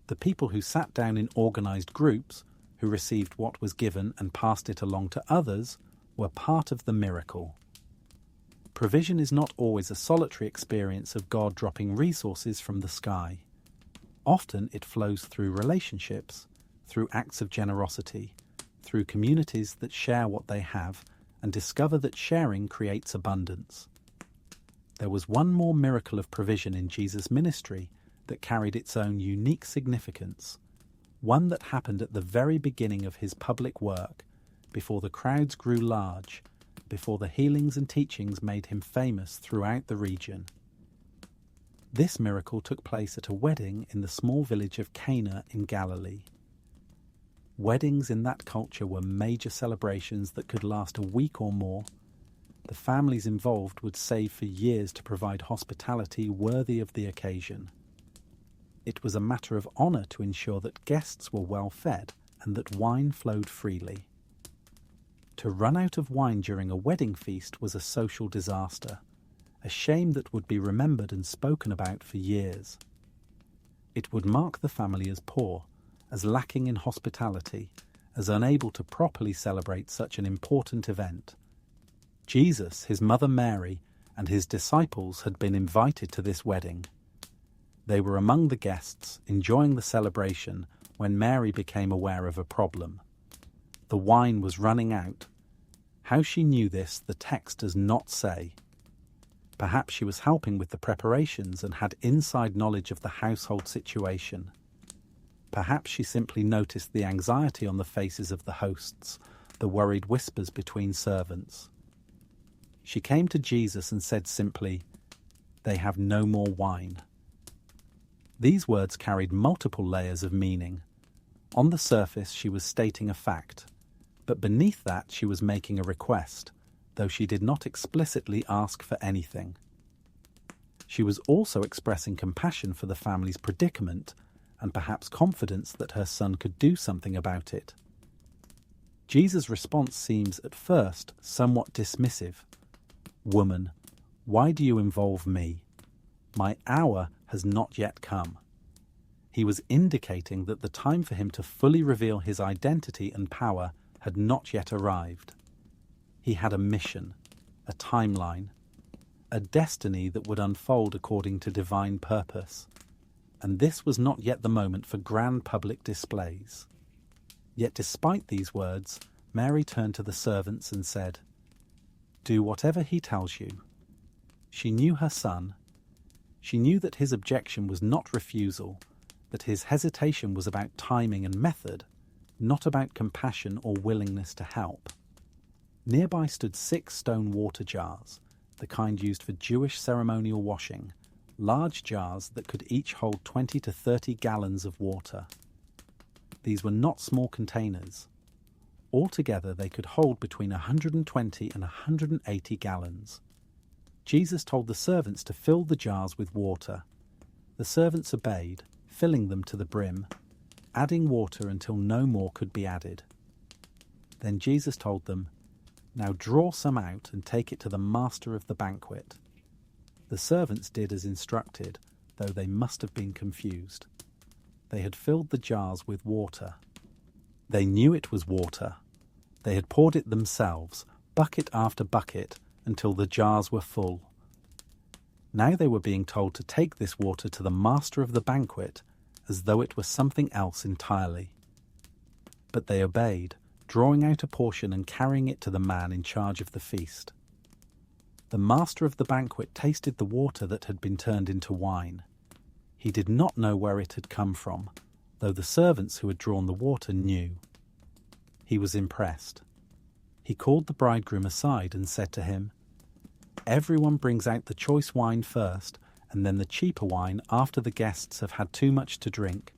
The people who sat down in organized groups, who received what was given and passed it along to others, were part of the miracle. Provision is not always a solitary experience of God dropping resources from the sky. Often it flows through relationships, through acts of generosity, through communities that share what they have and discover that sharing creates abundance. There was one more miracle of provision in Jesus' ministry that carried its own unique significance, one that happened at the very beginning of his public work, before the crowds grew large, before the healings and teachings made him famous throughout the region. This miracle took place at a wedding in the small village of Cana in Galilee. Weddings in that culture were major celebrations that could last a week or more. The families involved would save for years to provide hospitality worthy of the occasion. It was a matter of honour to ensure that guests were well fed and that wine flowed freely. To run out of wine during a wedding feast was a social disaster, a shame that would be remembered and spoken about for years. It would mark the family as poor, as lacking in hospitality, as unable to properly celebrate such an important event. Jesus, his mother Mary, and his disciples had been invited to this wedding. They were among the guests, enjoying the celebration, when Mary became aware of a problem. The wine was running out. How she knew this, the text does not say. Perhaps she was helping with the preparations and had inside knowledge of the household situation. Perhaps she simply noticed the anxiety on the faces of the hosts, the worried whispers between servants. She came to Jesus and said simply, "They have no more wine." These words carried multiple layers of meaning. On the surface, she was stating a fact, but beneath that she was making a request, though she did not explicitly ask for anything. She was also expressing compassion for the family's predicament and perhaps confidence that her son could do something about it. Jesus' response seems at first somewhat dismissive. "Woman, why do you involve me? My hour has not yet come." He was indicating that the time for him to fully reveal his identity and power had not yet arrived. He had a mission, a timeline, a destiny that would unfold according to divine purpose. And this was not yet the moment for grand public displays. Yet despite these words, Mary turned to the servants and said, "Do whatever he tells you." She knew her son. She knew that his objection was not refusal, that his hesitation was about timing and method, not about compassion or willingness to help. Nearby stood 6 stone water jars, the kind used for Jewish ceremonial washing, large jars that could each hold 20 to 30 gallons of water. These were not small containers. Altogether, they could hold between 120 and 180 gallons. Jesus told the servants to fill the jars with water. The servants obeyed, filling them to the brim, adding water until no more could be added. Then Jesus told them, Now draw some out and take it to the master of the banquet." The servants did as instructed, though they must have been confused. They had filled the jars with water. They knew it was water. They had poured it themselves, bucket after bucket, until the jars were full. Now they were being told to take this water to the master of the banquet as though it were something else entirely. But they obeyed, drawing out a portion and carrying it to the man in charge of the feast. The master of the banquet tasted the water that had been turned into wine. He did not know where it had come from, though the servants who had drawn the water knew. He was impressed. He called the bridegroom aside and said to him, "Everyone brings out the choice wine first, and then the cheaper wine after the guests have had too much to drink,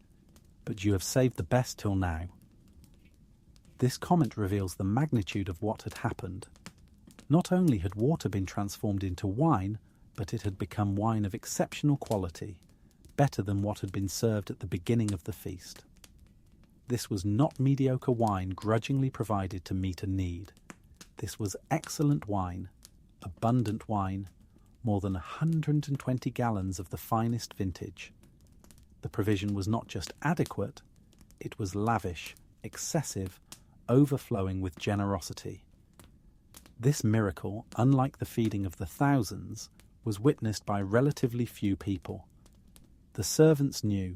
but you have saved the best till now." This comment reveals the magnitude of what had happened. Not only had water been transformed into wine, but it had become wine of exceptional quality, better than what had been served at the beginning of the feast. This was not mediocre wine grudgingly provided to meet a need. This was excellent wine, abundant wine, more than 120 gallons of the finest vintage. The provision was not just adequate, it was lavish, excessive, overflowing with generosity. This miracle, unlike the feeding of the thousands, was witnessed by relatively few people. The servants knew,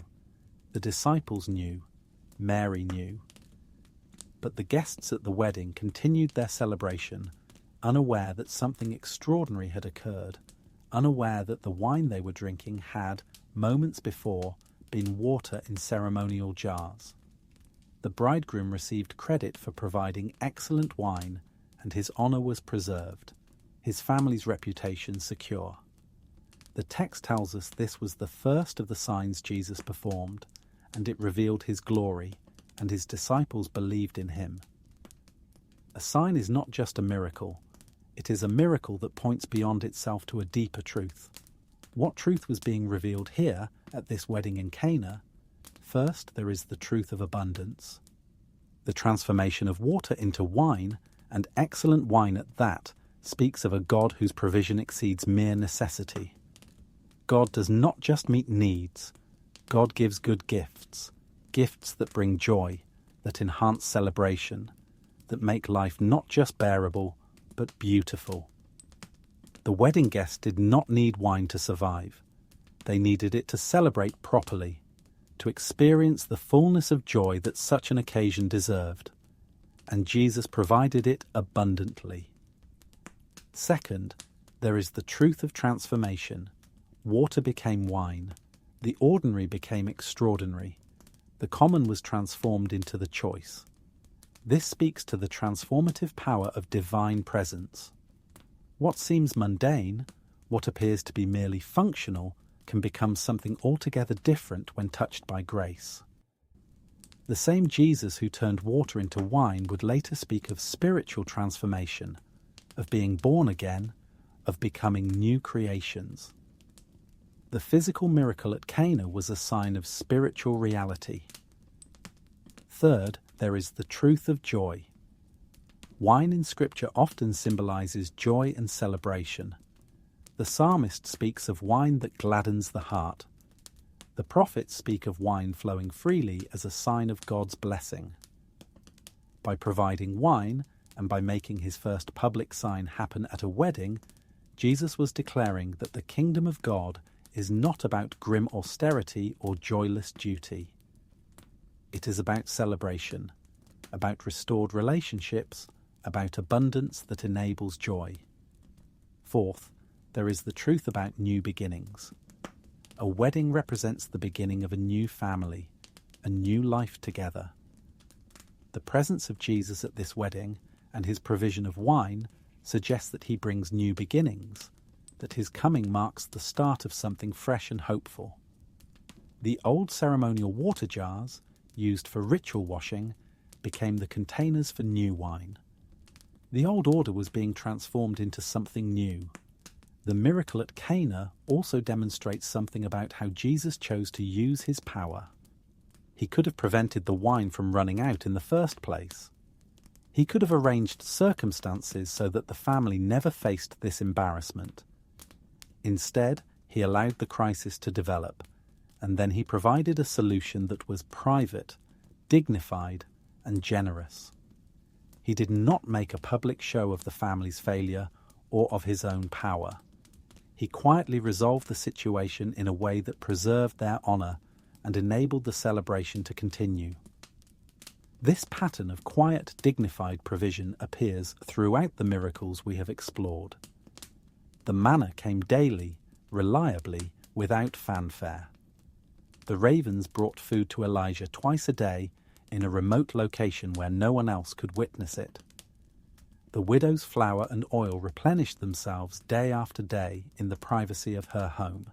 the disciples knew, Mary knew. But the guests at the wedding continued their celebration, unaware that something extraordinary had occurred, unaware that the wine they were drinking had, moments before, been water in ceremonial jars. The bridegroom received credit for providing excellent wine, and his honour was preserved, his family's reputation secure. The text tells us this was the first of the signs Jesus performed, and it revealed his glory, and his disciples believed in him. A sign is not just a miracle, it is a miracle that points beyond itself to a deeper truth. What truth was being revealed here at this wedding in Cana? First, there is the truth of abundance. The transformation of water into wine, and excellent wine at that, speaks of a God whose provision exceeds mere necessity. God does not just meet needs. God gives good gifts, gifts that bring joy, that enhance celebration, that make life not just bearable, but beautiful. The wedding guests did not need wine to survive. They needed it to celebrate properly, to experience the fullness of joy that such an occasion deserved. And Jesus provided it abundantly. Second, there is the truth of transformation. Water became wine. The ordinary became extraordinary. The common was transformed into the choice. This speaks to the transformative power of divine presence. What seems mundane, what appears to be merely functional, can become something altogether different when touched by grace. The same Jesus who turned water into wine would later speak of spiritual transformation, of being born again, of becoming new creations. The physical miracle at Cana was a sign of spiritual reality. Third, there is the truth of joy. Wine in Scripture often symbolizes joy and celebration. The psalmist speaks of wine that gladdens the heart. The prophets speak of wine flowing freely as a sign of God's blessing. By providing wine, and by making his first public sign happen at a wedding, Jesus was declaring that the kingdom of God is not about grim austerity or joyless duty. It is about celebration, about restored relationships, about abundance that enables joy. Fourth, there is the truth about new beginnings. A wedding represents the beginning of a new family, a new life together. The presence of Jesus at this wedding and his provision of wine suggests that he brings new beginnings, that his coming marks the start of something fresh and hopeful. The old ceremonial water jars, used for ritual washing, became the containers for new wine. The old order was being transformed into something new. The miracle at Cana also demonstrates something about how Jesus chose to use his power. He could have prevented the wine from running out in the first place. He could have arranged circumstances so that the family never faced this embarrassment. Instead, he allowed the crisis to develop, and then he provided a solution that was private, dignified, and generous. He did not make a public show of the family's failure or of his own power. He quietly resolved the situation in a way that preserved their honor and enabled the celebration to continue. This pattern of quiet, dignified provision appears throughout the miracles we have explored. The manna came daily, reliably, without fanfare. The ravens brought food to Elijah twice a day in a remote location where no one else could witness it. The widow's flour and oil replenished themselves day after day in the privacy of her home.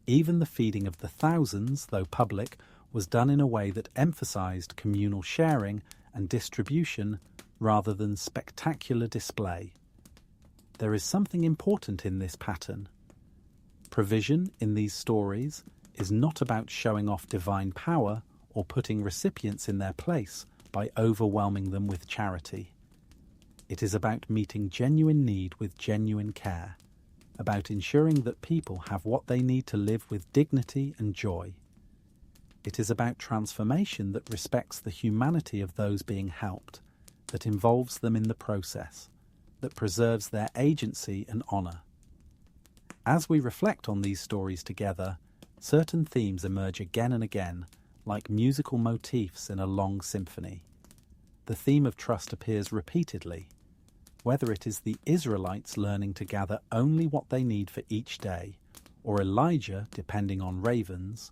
Even the feeding of the thousands, though public, was done in a way that emphasized communal sharing and distribution rather than spectacular display. There is something important in this pattern. Provision in these stories is not about showing off divine power or putting recipients in their place by overwhelming them with charity. It is about meeting genuine need with genuine care, about ensuring that people have what they need to live with dignity and joy. It is about transformation that respects the humanity of those being helped, that involves them in the process, that preserves their agency and honor. As we reflect on these stories together, certain themes emerge again and again, like musical motifs in a long symphony. The theme of trust appears repeatedly, whether it is the Israelites learning to gather only what they need for each day, or Elijah depending on ravens,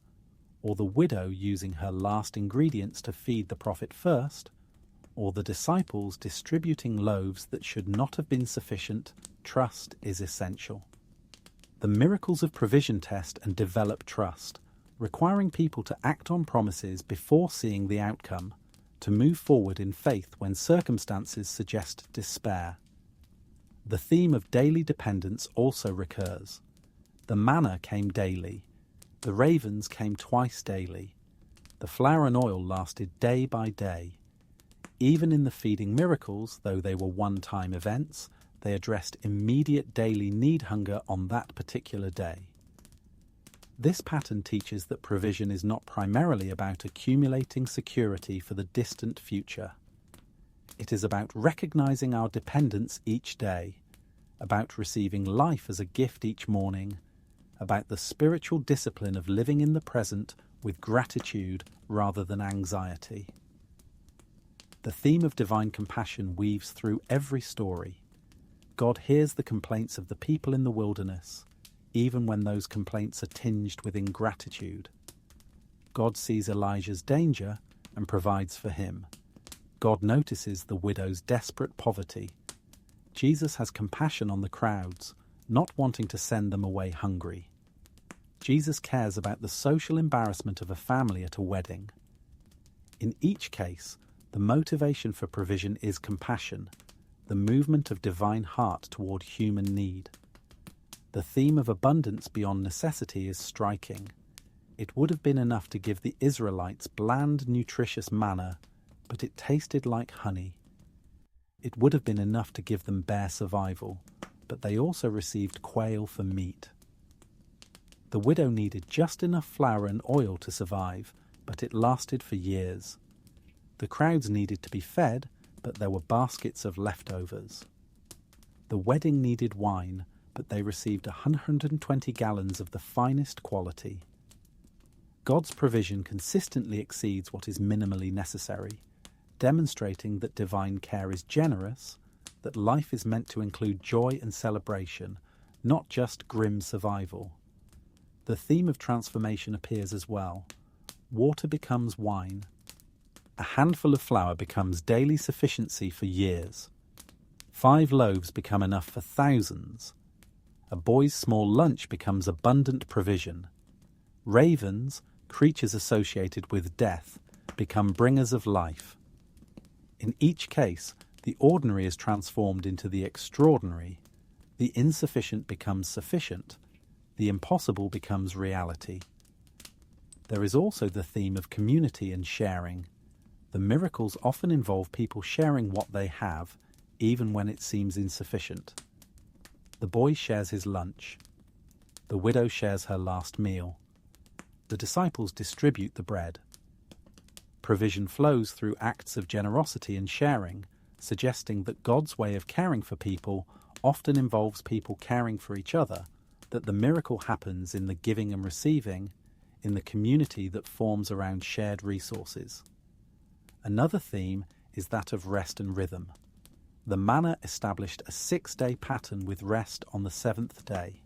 or the widow using her last ingredients to feed the prophet first, or the disciples distributing loaves that should not have been sufficient. Trust is essential. The miracles of provision test and develop trust, requiring people to act on promises before seeing the outcome, to move forward in faith when circumstances suggest despair. The theme of daily dependence also recurs. The manna came daily. The ravens came twice daily. The flour and oil lasted day by day. Even in the feeding miracles, though they were one-time events, they addressed immediate daily need hunger on that particular day. This pattern teaches that provision is not primarily about accumulating security for the distant future. It is about recognizing our dependence each day, about receiving life as a gift each morning, about the spiritual discipline of living in the present with gratitude rather than anxiety. The theme of divine compassion weaves through every story. God hears the complaints of the people in the wilderness, even when those complaints are tinged with ingratitude. God sees Elijah's danger and provides for him. God notices the widow's desperate poverty. Jesus has compassion on the crowds, not wanting to send them away hungry. Jesus cares about the social embarrassment of a family at a wedding. In each case, the motivation for provision is compassion, the movement of divine heart toward human need. The theme of abundance beyond necessity is striking. It would have been enough to give the Israelites bland, nutritious manna, but it tasted like honey. It would have been enough to give them bare survival, but they also received quail for meat. The widow needed just enough flour and oil to survive, but it lasted for years. The crowds needed to be fed, but there were baskets of leftovers. The wedding needed wine, but they received 120 gallons of the finest quality. God's provision consistently exceeds what is minimally necessary, demonstrating that divine care is generous, that life is meant to include joy and celebration, not just grim survival. The theme of transformation appears as well. Water becomes wine. A handful of flour becomes daily sufficiency for years. 5 loaves become enough for thousands. A boy's small lunch becomes abundant provision. Ravens, creatures associated with death, become bringers of life. In each case, the ordinary is transformed into the extraordinary. The insufficient becomes sufficient. The impossible becomes reality. There is also the theme of community and sharing. The miracles often involve people sharing what they have, even when it seems insufficient. The boy shares his lunch. The widow shares her last meal. The disciples distribute the bread. Provision flows through acts of generosity and sharing, suggesting that God's way of caring for people often involves people caring for each other, that the miracle happens in the giving and receiving, in the community that forms around shared resources. Another theme is that of rest and rhythm. The manna established a 6-day pattern with rest on the 7th day.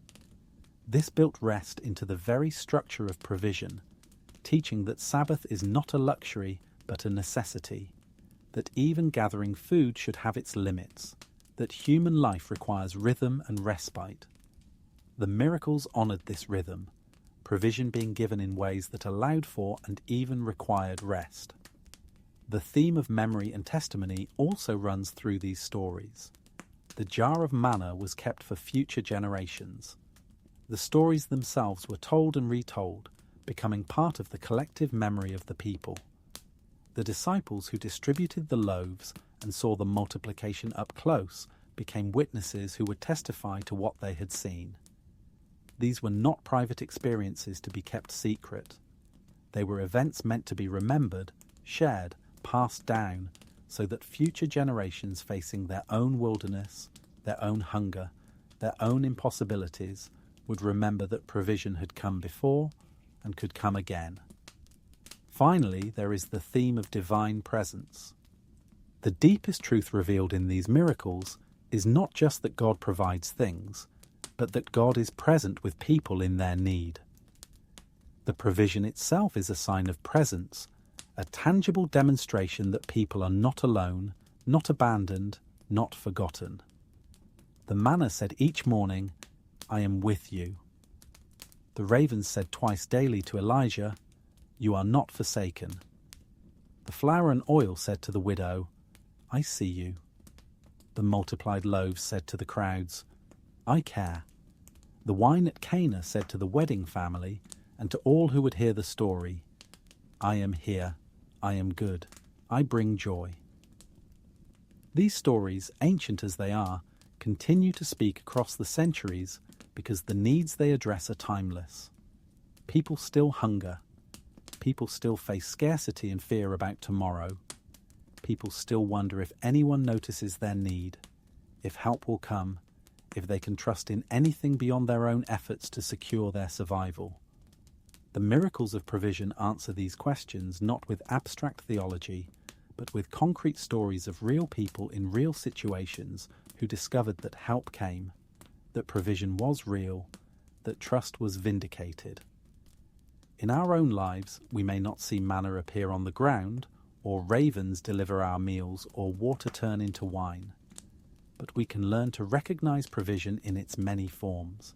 This built rest into the very structure of provision, teaching that Sabbath is not a luxury but a necessity, that even gathering food should have its limits, that human life requires rhythm and respite. The miracles honoured this rhythm, provision being given in ways that allowed for and even required rest. The theme of memory and testimony also runs through these stories. The jar of manna was kept for future generations. The stories themselves were told and retold, becoming part of the collective memory of the people. The disciples who distributed the loaves and saw the multiplication up close became witnesses who would testify to what they had seen. These were not private experiences to be kept secret. They were events meant to be remembered, shared, passed down, so that future generations facing their own wilderness, their own hunger, their own impossibilities, would remember that provision had come before and could come again. Finally, there is the theme of divine presence. The deepest truth revealed in these miracles is not just that God provides things, but that God is present with people in their need. The provision itself is a sign of presence, a tangible demonstration that people are not alone, not abandoned, not forgotten. The manna said each morning, "I am with you." The ravens said twice daily to Elijah, "You are not forsaken." The flour and oil said to the widow, "I see you." The multiplied loaves said to the crowds, "I care." The wine at Cana said to the wedding family and to all who would hear the story, "I am here, I am good, I bring joy." These stories, ancient as they are, continue to speak across the centuries because the needs they address are timeless. People still hunger. People still face scarcity and fear about tomorrow. People still wonder if anyone notices their need, if help will come, if they can trust in anything beyond their own efforts to secure their survival. The miracles of provision answer these questions not with abstract theology, but with concrete stories of real people in real situations who discovered that help came, that provision was real, that trust was vindicated. In our own lives, we may not see manna appear on the ground, or ravens deliver our meals, or water turn into wine. But we can learn to recognize provision in its many forms.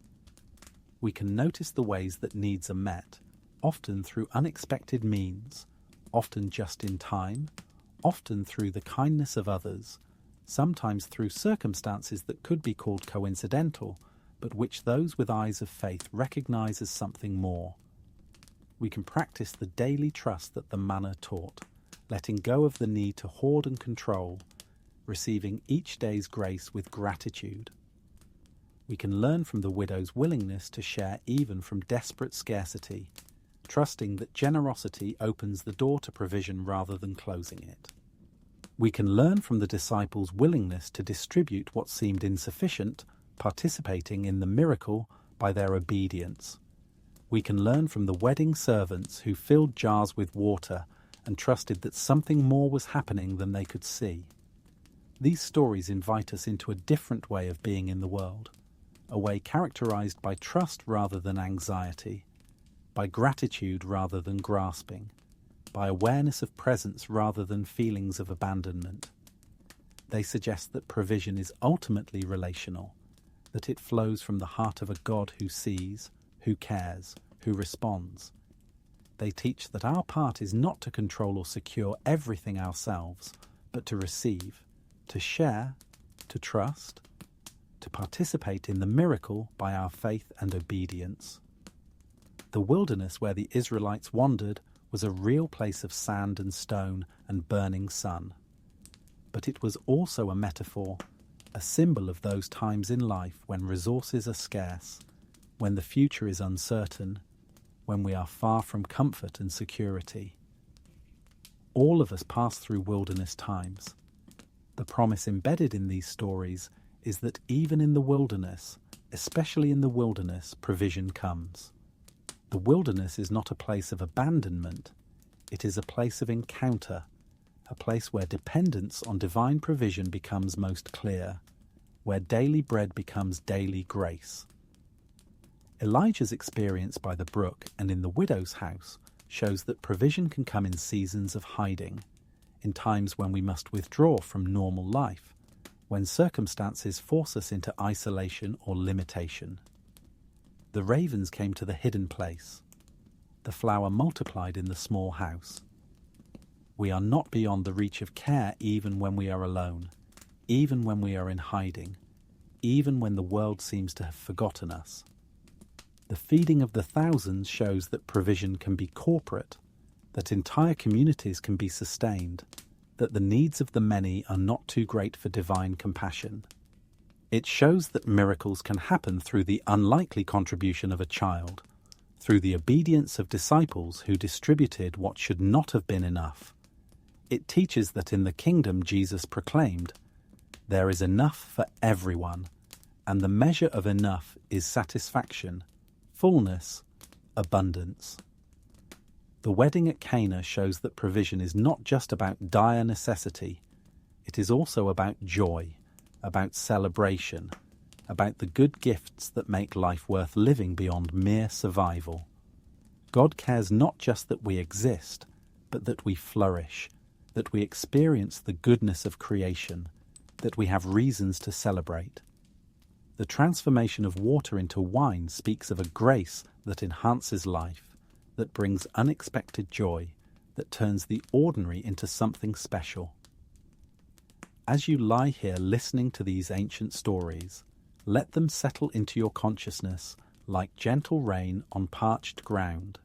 We can notice the ways that needs are met, often through unexpected means, often just in time, often through the kindness of others, sometimes through circumstances that could be called coincidental, but which those with eyes of faith recognize as something more. We can practice the daily trust that the manna taught, letting go of the need to hoard and control, receiving each day's grace with gratitude. We can learn from the widow's willingness to share even from desperate scarcity, trusting that generosity opens the door to provision rather than closing it. We can learn from the disciples' willingness to distribute what seemed insufficient, participating in the miracle by their obedience. We can learn from the wedding servants who filled jars with water and trusted that something more was happening than they could see. These stories invite us into a different way of being in the world, a way characterized by trust rather than anxiety, by gratitude rather than grasping, by awareness of presence rather than feelings of abandonment. They suggest that provision is ultimately relational, that it flows from the heart of a God who sees, who cares, who responds. They teach that our part is not to control or secure everything ourselves, but to receive, to share, to trust, to participate in the miracle by our faith and obedience. The wilderness where the Israelites wandered was a real place of sand and stone and burning sun. But it was also a metaphor, a symbol of those times in life when resources are scarce, when the future is uncertain, when we are far from comfort and security. All of us pass through wilderness times. The promise embedded in these stories is that even in the wilderness, especially in the wilderness, provision comes. The wilderness is not a place of abandonment, it is a place of encounter, a place where dependence on divine provision becomes most clear, where daily bread becomes daily grace. Elijah's experience by the brook and in the widow's house shows that provision can come in seasons of hiding, in times when we must withdraw from normal life, when circumstances force us into isolation or limitation. The ravens came to the hidden place. The flower multiplied in the small house. We are not beyond the reach of care even when we are alone, even when we are in hiding, even when the world seems to have forgotten us. The feeding of the thousands shows that provision can be corporate, that entire communities can be sustained, that the needs of the many are not too great for divine compassion. It shows that miracles can happen through the unlikely contribution of a child, through the obedience of disciples who distributed what should not have been enough. It teaches that in the kingdom Jesus proclaimed, there is enough for everyone, and the measure of enough is satisfaction, fullness, abundance. The wedding at Cana shows that provision is not just about dire necessity, it is also about joy, about celebration, about the good gifts that make life worth living beyond mere survival. God cares not just that we exist, but that we flourish, that we experience the goodness of creation, that we have reasons to celebrate. The transformation of water into wine speaks of a grace that enhances life, that brings unexpected joy, that turns the ordinary into something special. As you lie here listening to these ancient stories, let them settle into your consciousness like gentle rain on parched ground.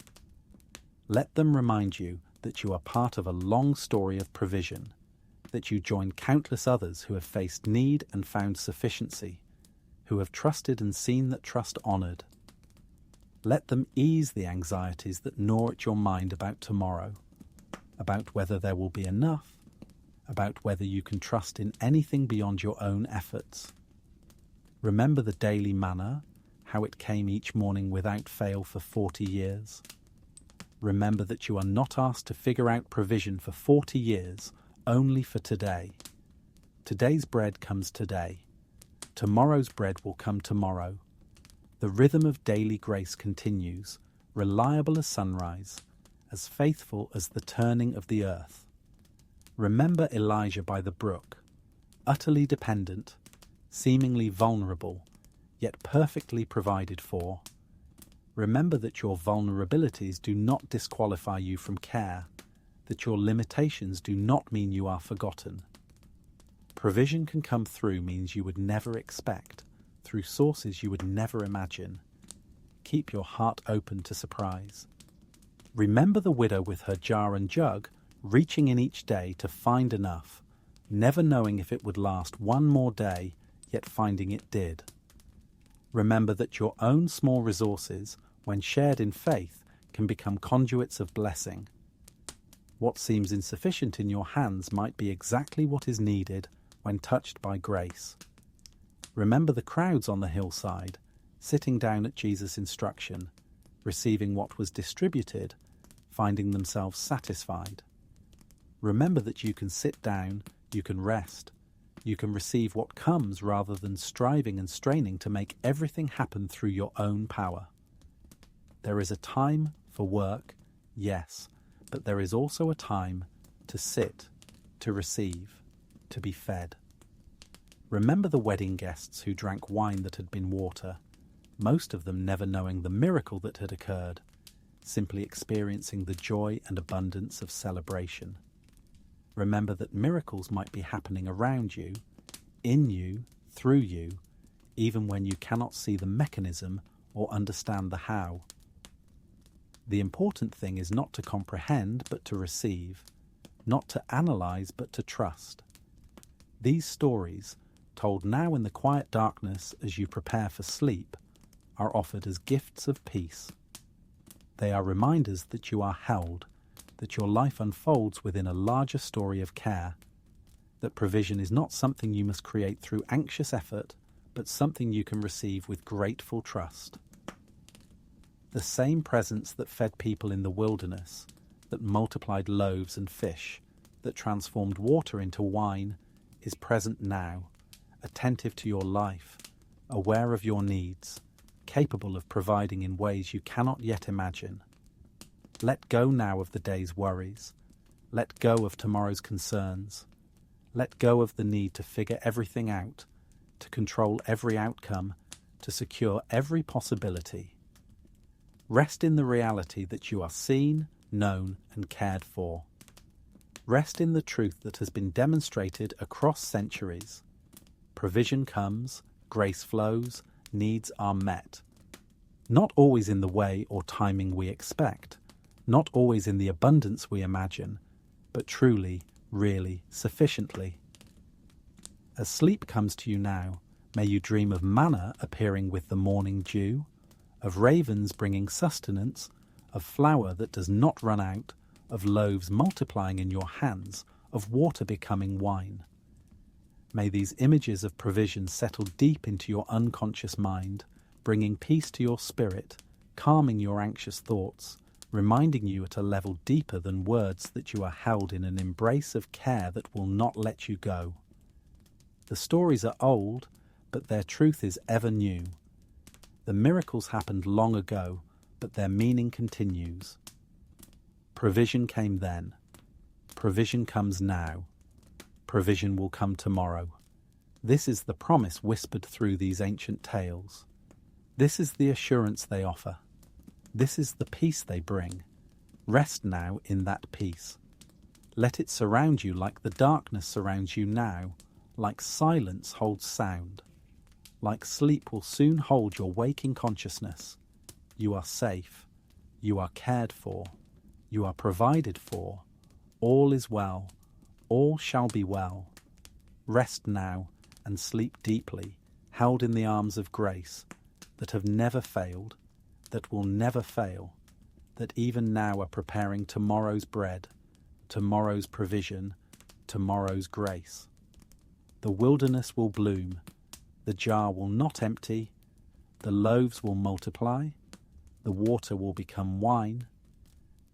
Let them remind you that you are part of a long story of provision, that you join countless others who have faced need and found sufficiency, who have trusted and seen that trust honoured. Let them ease the anxieties that gnaw at your mind about tomorrow, about whether there will be enough, about whether you can trust in anything beyond your own efforts. Remember the daily manna, how it came each morning without fail for 40 years. Remember that you are not asked to figure out provision for 40 years, only for today. Today's bread comes today. Tomorrow's bread will come tomorrow. The rhythm of daily grace continues, reliable as sunrise, as faithful as the turning of the earth. Remember Elijah by the brook, utterly dependent, seemingly vulnerable, yet perfectly provided for. Remember that your vulnerabilities do not disqualify you from care, that your limitations do not mean you are forgotten. Provision can come through means you would never expect, through sources you would never imagine. Keep your heart open to surprise. Remember the widow with her jar and jug, reaching in each day to find enough, never knowing if it would last one more day, yet finding it did. Remember that your own small resources, when shared in faith, can become conduits of blessing. What seems insufficient in your hands might be exactly what is needed when touched by grace. Remember the crowds on the hillside, sitting down at Jesus' instruction, receiving what was distributed, finding themselves satisfied. Remember that you can sit down, you can rest, you can receive what comes rather than striving and straining to make everything happen through your own power. There is a time for work, yes, but there is also a time to sit, to receive, to be fed. Remember the wedding guests who drank wine that had been water, most of them never knowing the miracle that had occurred, simply experiencing the joy and abundance of celebration. Remember that miracles might be happening around you, in you, through you, even when you cannot see the mechanism or understand the how. The important thing is not to comprehend but to receive, not to analyze but to trust. These stories, told now in the quiet darkness as you prepare for sleep, are offered as gifts of peace. They are reminders that you are held, that your life unfolds within a larger story of care, that provision is not something you must create through anxious effort, but something you can receive with grateful trust. The same presence that fed people in the wilderness, that multiplied loaves and fish, that transformed water into wine, is present now, attentive to your life, aware of your needs, capable of providing in ways you cannot yet imagine. Let go now of the day's worries. Let go of tomorrow's concerns. Let go of the need to figure everything out, to control every outcome, to secure every possibility. Rest in the reality that you are seen, known, and cared for. Rest in the truth that has been demonstrated across centuries. Provision comes, grace flows, needs are met. Not always in the way or timing we expect, not always in the abundance we imagine, but truly, really, sufficiently. As sleep comes to you now, may you dream of manna appearing with the morning dew, of ravens bringing sustenance, of flour that does not run out, of loaves multiplying in your hands, of water becoming wine. May these images of provision settle deep into your unconscious mind, bringing peace to your spirit, calming your anxious thoughts, reminding you at a level deeper than words that you are held in an embrace of care that will not let you go. The stories are old, but their truth is ever new. The miracles happened long ago, but their meaning continues. Provision came then. Provision comes now. Provision will come tomorrow. This is the promise whispered through these ancient tales. This is the assurance they offer. This is the peace they bring. Rest now in that peace. Let it surround you like the darkness surrounds you now, like silence holds sound. Like sleep will soon hold your waking consciousness. You are safe. You are cared for. You are provided for. All is well. All shall be well. Rest now and sleep deeply, held in the arms of grace that have never failed, that will never fail, that even now are preparing tomorrow's bread, tomorrow's provision, tomorrow's grace. The wilderness will bloom, the jar will not empty, the loaves will multiply, the water will become wine.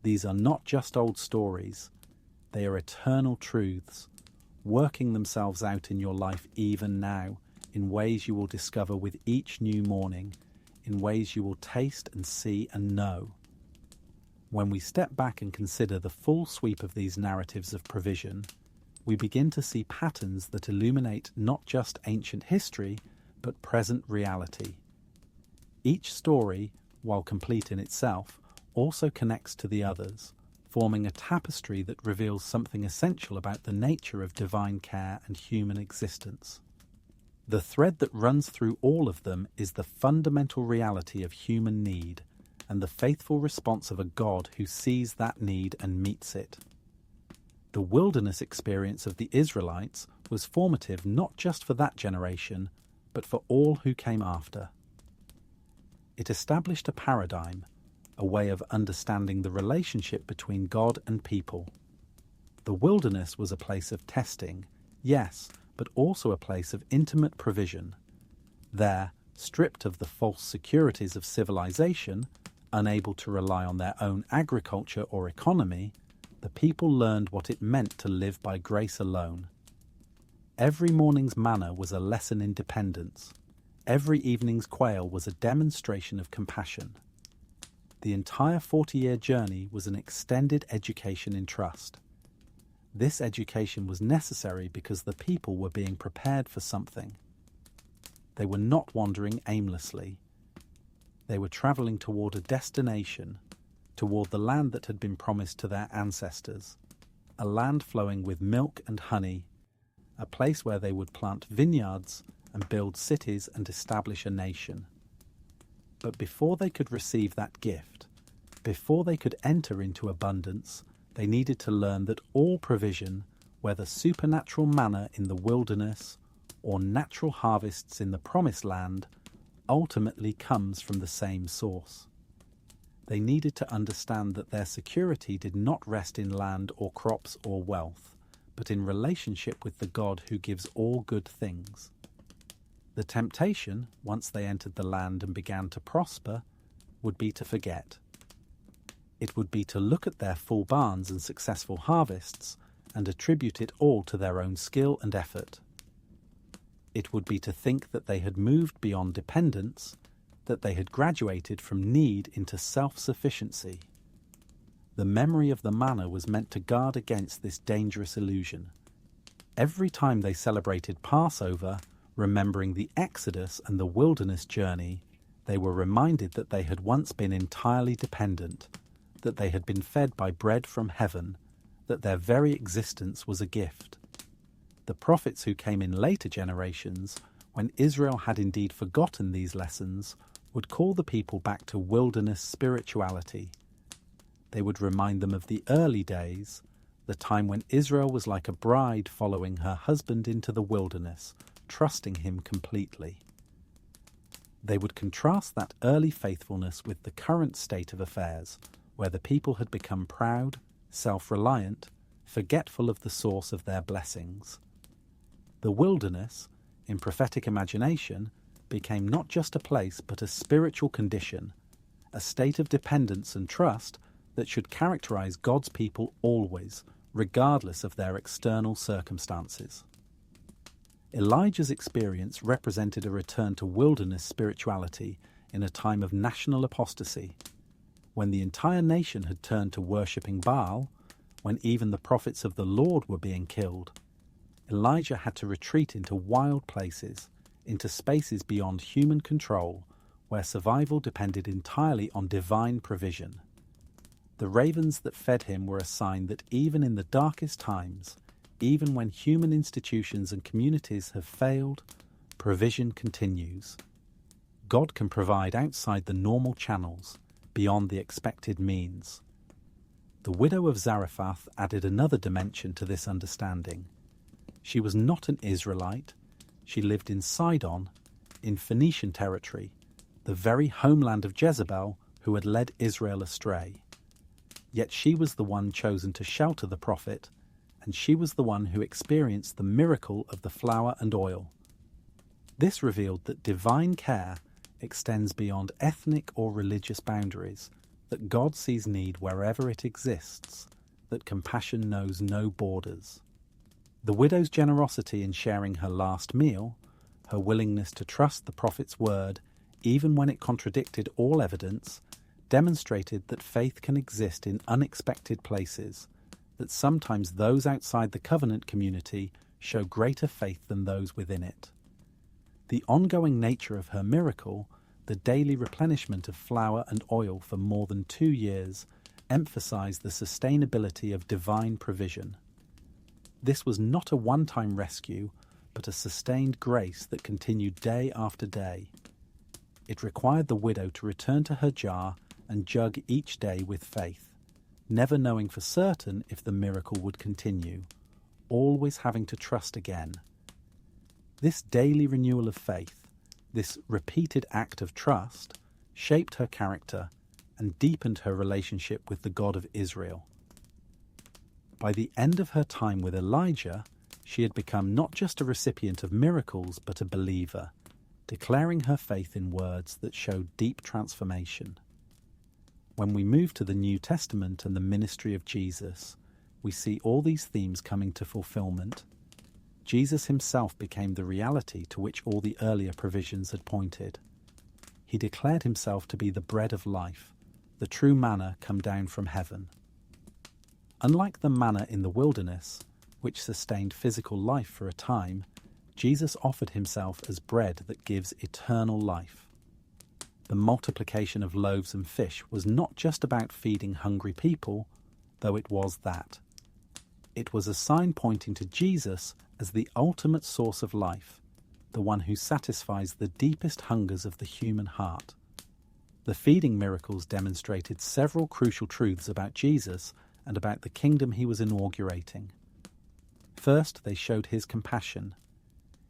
These are not just old stories, they are eternal truths, working themselves out in your life even now, in ways you will discover with each new morning, in ways you will taste and see and know. When we step back and consider the full sweep of these narratives of provision, we begin to see patterns that illuminate not just ancient history, but present reality. Each story, while complete in itself, also connects to the others, forming a tapestry that reveals something essential about the nature of divine care and human existence. The thread that runs through all of them is the fundamental reality of human need and the faithful response of a God who sees that need and meets it. The wilderness experience of the Israelites was formative not just for that generation, but for all who came after. It established a paradigm, a way of understanding the relationship between God and people. The wilderness was a place of testing, yes, but also a place of intimate provision. There, stripped of the false securities of civilization, unable to rely on their own agriculture or economy, the people learned what it meant to live by grace alone. Every morning's manna was a lesson in dependence. Every evening's quail was a demonstration of compassion. The entire 40-year journey was an extended education in trust. This education was necessary because the people were being prepared for something. They were not wandering aimlessly. They were travelling toward a destination, toward the land that had been promised to their ancestors, a land flowing with milk and honey, a place where they would plant vineyards and build cities and establish a nation. But before they could receive that gift, Before they could enter into abundance, they needed to learn that all provision, whether supernatural manna in the wilderness or natural harvests in the promised land, ultimately comes from the same source. They needed to understand that their security did not rest in land or crops or wealth, but in relationship with the God who gives all good things. The temptation, once they entered the land and began to prosper, would be to forget. It would be to look at their full barns and successful harvests and attribute it all to their own skill and effort. It would be to think that they had moved beyond dependence, that they had graduated from need into self-sufficiency. The memory of the manna was meant to guard against this dangerous illusion. Every time they celebrated Passover, remembering the Exodus and the wilderness journey, they were reminded that they had once been entirely dependent, that they had been fed by bread from heaven, that their very existence was a gift. The prophets who came in later generations, when Israel had indeed forgotten these lessons, would call the people back to wilderness spirituality. They would remind them of the early days, the time when Israel was like a bride following her husband into the wilderness, trusting him completely. They would contrast that early faithfulness with the current state of affairs, where the people had become proud, self-reliant, forgetful of the source of their blessings. The wilderness, in prophetic imagination, became not just a place but a spiritual condition, a state of dependence and trust that should characterize God's people always, regardless of their external circumstances. Elijah's experience represented a return to wilderness spirituality in a time of national apostasy, when the entire nation had turned to worshipping Baal, when even the prophets of the Lord were being killed. Elijah had to retreat into wild places, into spaces beyond human control, where survival depended entirely on divine provision. The ravens that fed him were a sign that even in the darkest times, even when human institutions and communities have failed, provision continues. God can provide outside the normal channels, beyond the expected means. The widow of Zarephath added another dimension to this understanding. She was not an Israelite. She lived in Sidon, in Phoenician territory, the very homeland of Jezebel, who had led Israel astray. Yet she was the one chosen to shelter the prophet, and she was the one who experienced the miracle of the flour and oil. This revealed that divine care extends beyond ethnic or religious boundaries, that God sees need wherever it exists, that compassion knows no borders. The widow's generosity in sharing her last meal, her willingness to trust the prophet's word, even when it contradicted all evidence, demonstrated that faith can exist in unexpected places, that sometimes those outside the covenant community show greater faith than those within it. The ongoing nature of her miracle, the daily replenishment of flour and oil for more than 2 years, emphasized the sustainability of divine provision. This was not a one-time rescue, but a sustained grace that continued day after day. It required the widow to return to her jar and jug each day with faith, never knowing for certain if the miracle would continue, always having to trust again. This daily renewal of faith, this repeated act of trust, shaped her character and deepened her relationship with the God of Israel. By the end of her time with Elijah, she had become not just a recipient of miracles, but a believer, declaring her faith in words that showed deep transformation. When we move to the New Testament and the ministry of Jesus, we see all these themes coming to fulfillment. Jesus himself became the reality to which all the earlier provisions had pointed. He declared himself to be the bread of life, the true manna come down from heaven. Unlike the manna in the wilderness, which sustained physical life for a time, Jesus offered himself as bread that gives eternal life. The multiplication of loaves and fish was not just about feeding hungry people, though it was that. It was a sign pointing to Jesus as the ultimate source of life, the one who satisfies the deepest hungers of the human heart. The feeding miracles demonstrated several crucial truths about Jesus and about the kingdom he was inaugurating. First, they showed his compassion.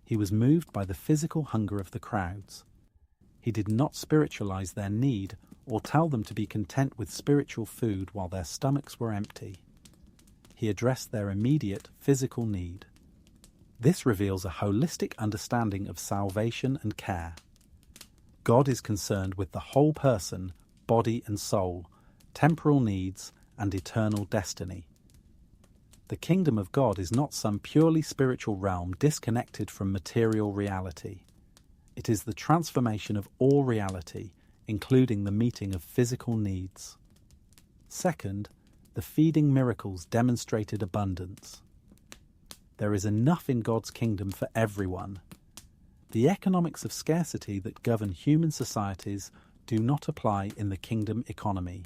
He was moved by the physical hunger of the crowds. He did not spiritualize their need or tell them to be content with spiritual food while their stomachs were empty. He addressed their immediate physical need. This reveals a holistic understanding of salvation and care. God is concerned with the whole person, body and soul, temporal needs, and eternal destiny. The kingdom of God is not some purely spiritual realm disconnected from material reality. It is the transformation of all reality, including the meeting of physical needs. Second, the feeding miracles demonstrated abundance. There is enough in God's kingdom for everyone. The economics of scarcity that govern human societies do not apply in the kingdom economy.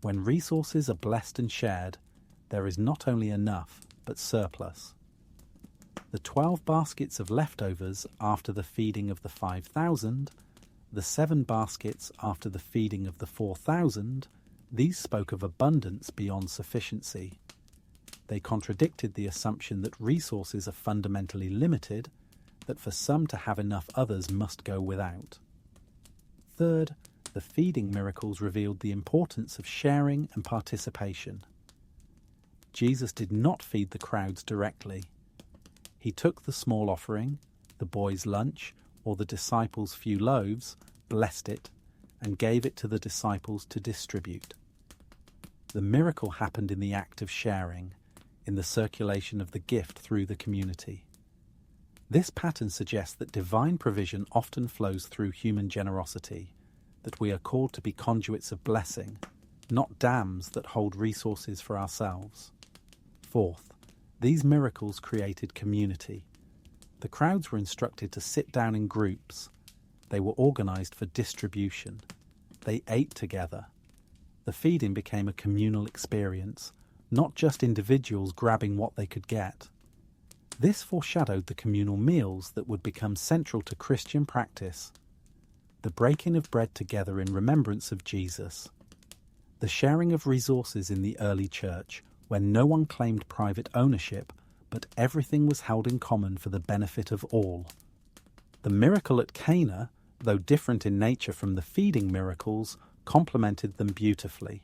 When resources are blessed and shared, there is not only enough, but surplus. The 12 baskets of leftovers after the feeding of the 5,000, the 7 baskets after the feeding of the 4,000, these spoke of abundance beyond sufficiency. They contradicted the assumption that resources are fundamentally limited, that for some to have enough others must go without. Third, the feeding miracles revealed the importance of sharing and participation. Jesus did not feed the crowds directly. He took the small offering, the boy's lunch, or the disciples' few loaves, blessed it, and gave it to the disciples to distribute. The miracle happened in the act of sharing, in the circulation of the gift through the community. This pattern suggests that divine provision often flows through human generosity, that we are called to be conduits of blessing, not dams that hold resources for ourselves. Fourth, these miracles created community. The crowds were instructed to sit down in groups. They were organized for distribution. They ate together. The feeding became a communal experience, not just individuals grabbing what they could get. This foreshadowed the communal meals that would become central to Christian practice. The breaking of bread together in remembrance of Jesus. The sharing of resources in the early church, when no one claimed private ownership, but everything was held in common for the benefit of all. The miracle at Cana, though different in nature from the feeding miracles, complemented them beautifully.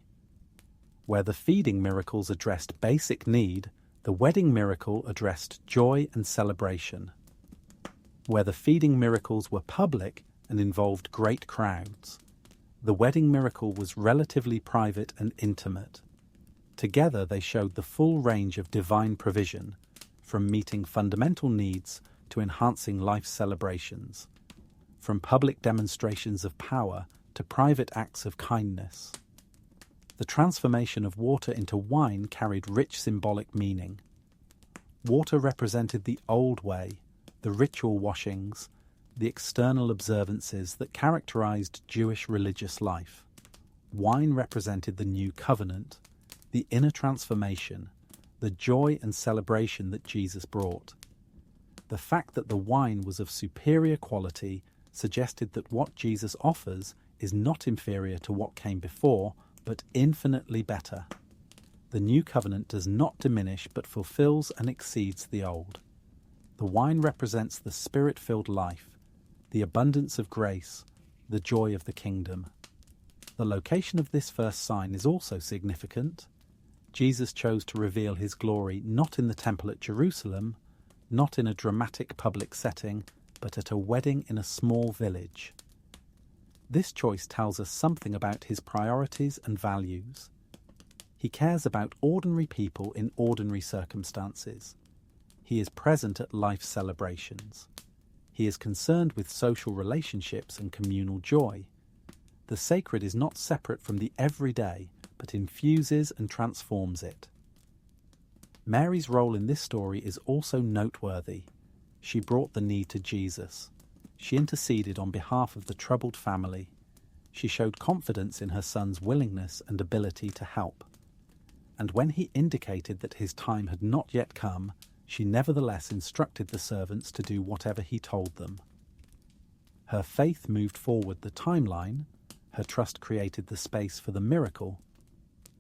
Where the feeding miracles addressed basic need, the wedding miracle addressed joy and celebration. Where the feeding miracles were public and involved great crowds, the wedding miracle was relatively private and intimate. Together they showed the full range of divine provision, from meeting fundamental needs to enhancing life's celebrations, from public demonstrations of power to private acts of kindness. The transformation of water into wine carried rich symbolic meaning. Water represented the old way, the ritual washings, the external observances that characterized Jewish religious life. Wine represented the new covenant, the inner transformation, the joy and celebration that Jesus brought. The fact that the wine was of superior quality suggested that what Jesus offers is not inferior to what came before, but infinitely better. The new covenant does not diminish but fulfills and exceeds the old. The wine represents the spirit-filled life, the abundance of grace, the joy of the kingdom. The location of this first sign is also significant. Jesus chose to reveal his glory not in the temple at Jerusalem, not in a dramatic public setting, but at a wedding in a small village. This choice tells us something about his priorities and values. He cares about ordinary people in ordinary circumstances. He is present at life celebrations. He is concerned with social relationships and communal joy. The sacred is not separate from the everyday, but infuses and transforms it. Mary's role in this story is also noteworthy. She brought the need to Jesus. She interceded on behalf of the troubled family. She showed confidence in her son's willingness and ability to help. And when he indicated that his time had not yet come, she nevertheless instructed the servants to do whatever he told them. Her faith moved forward the timeline, her trust created the space for the miracle.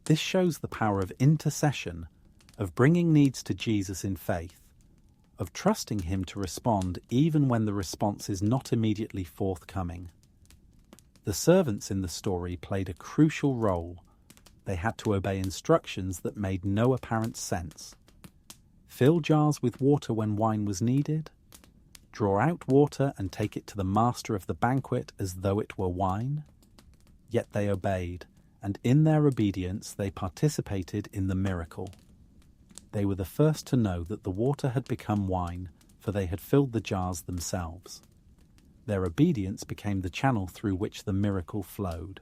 This shows the power of intercession, of bringing needs to Jesus in faith, of trusting him to respond even when the response is not immediately forthcoming. The servants in the story played a crucial role. They had to obey instructions that made no apparent sense. Fill jars with water when wine was needed. Draw out water and take it to the master of the banquet as though it were wine. Yet they obeyed, and in their obedience they participated in the miracle. They were the first to know that the water had become wine, for they had filled the jars themselves. Their obedience became the channel through which the miracle flowed.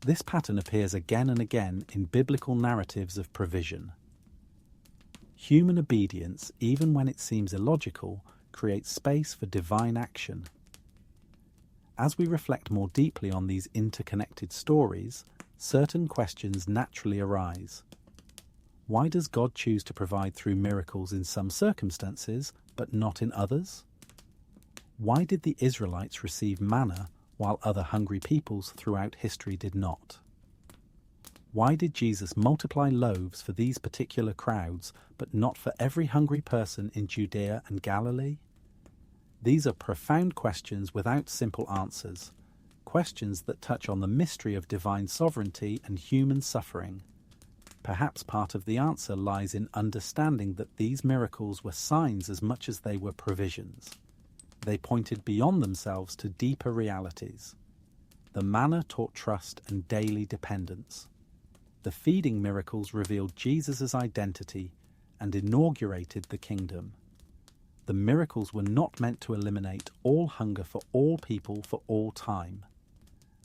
This pattern appears again and again in biblical narratives of provision. Human obedience, even when it seems illogical, creates space for divine action. As we reflect more deeply on these interconnected stories, certain questions naturally arise. Why does God choose to provide through miracles in some circumstances, but not in others? Why did the Israelites receive manna while other hungry peoples throughout history did not? Why did Jesus multiply loaves for these particular crowds, but not for every hungry person in Judea and Galilee? These are profound questions without simple answers, questions that touch on the mystery of divine sovereignty and human suffering. Perhaps part of the answer lies in understanding that these miracles were signs as much as they were provisions. They pointed beyond themselves to deeper realities. The manna taught trust and daily dependence. The feeding miracles revealed Jesus' identity and inaugurated the kingdom. The miracles were not meant to eliminate all hunger for all people for all time.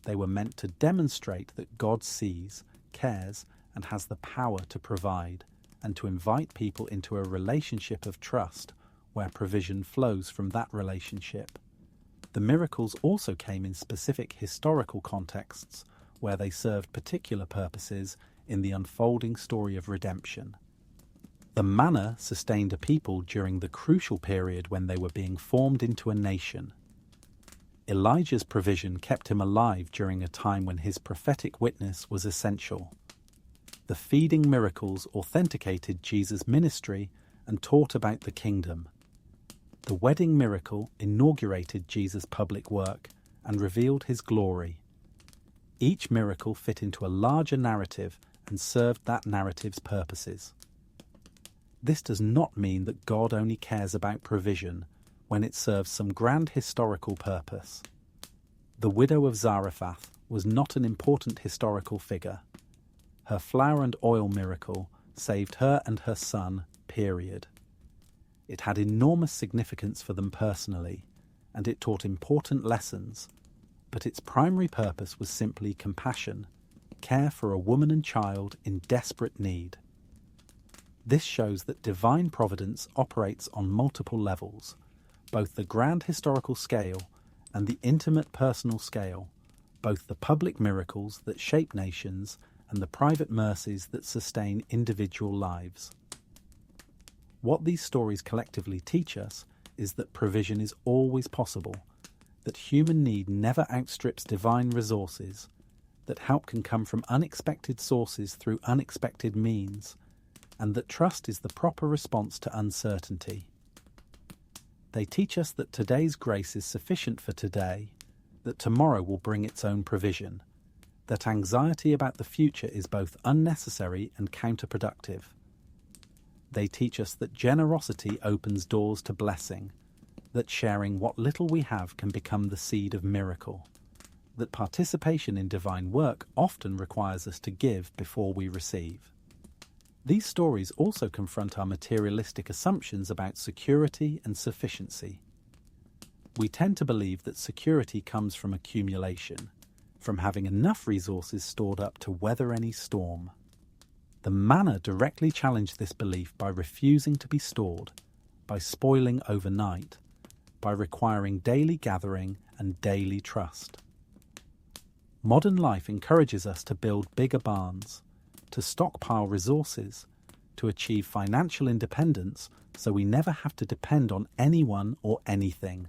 They were meant to demonstrate that God sees, cares, and has the power to provide, and to invite people into a relationship of trust where provision flows from that relationship. The miracles also came in specific historical contexts where they served particular purposes in the unfolding story of redemption. The manna sustained a people during the crucial period when they were being formed into a nation. Elijah's provision kept him alive during a time when his prophetic witness was essential. The feeding miracles authenticated Jesus' ministry and taught about the kingdom. The wedding miracle inaugurated Jesus' public work and revealed his glory. Each miracle fit into a larger narrative and served that narrative's purposes. This does not mean that God only cares about provision when it serves some grand historical purpose. The widow of Zarephath was not an important historical figure. Her flour and oil miracle saved her and her son, period. It had enormous significance for them personally, and it taught important lessons, but its primary purpose was simply compassion, care for a woman and child in desperate need. This shows that divine providence operates on multiple levels, both the grand historical scale and the intimate personal scale, both the public miracles that shape nations and the private mercies that sustain individual lives. What these stories collectively teach us is that provision is always possible, that human need never outstrips divine resources, that help can come from unexpected sources through unexpected means, and that trust is the proper response to uncertainty. They teach us that today's grace is sufficient for today, that tomorrow will bring its own provision, that anxiety about the future is both unnecessary and counterproductive. They teach us that generosity opens doors to blessing, that sharing what little we have can become the seed of miracle, that participation in divine work often requires us to give before we receive. These stories also confront our materialistic assumptions about security and sufficiency. We tend to believe that security comes from accumulation, from having enough resources stored up to weather any storm. The manna directly challenged this belief by refusing to be stored, by spoiling overnight, by requiring daily gathering and daily trust. Modern life encourages us to build bigger barns, to stockpile resources, to achieve financial independence so we never have to depend on anyone or anything.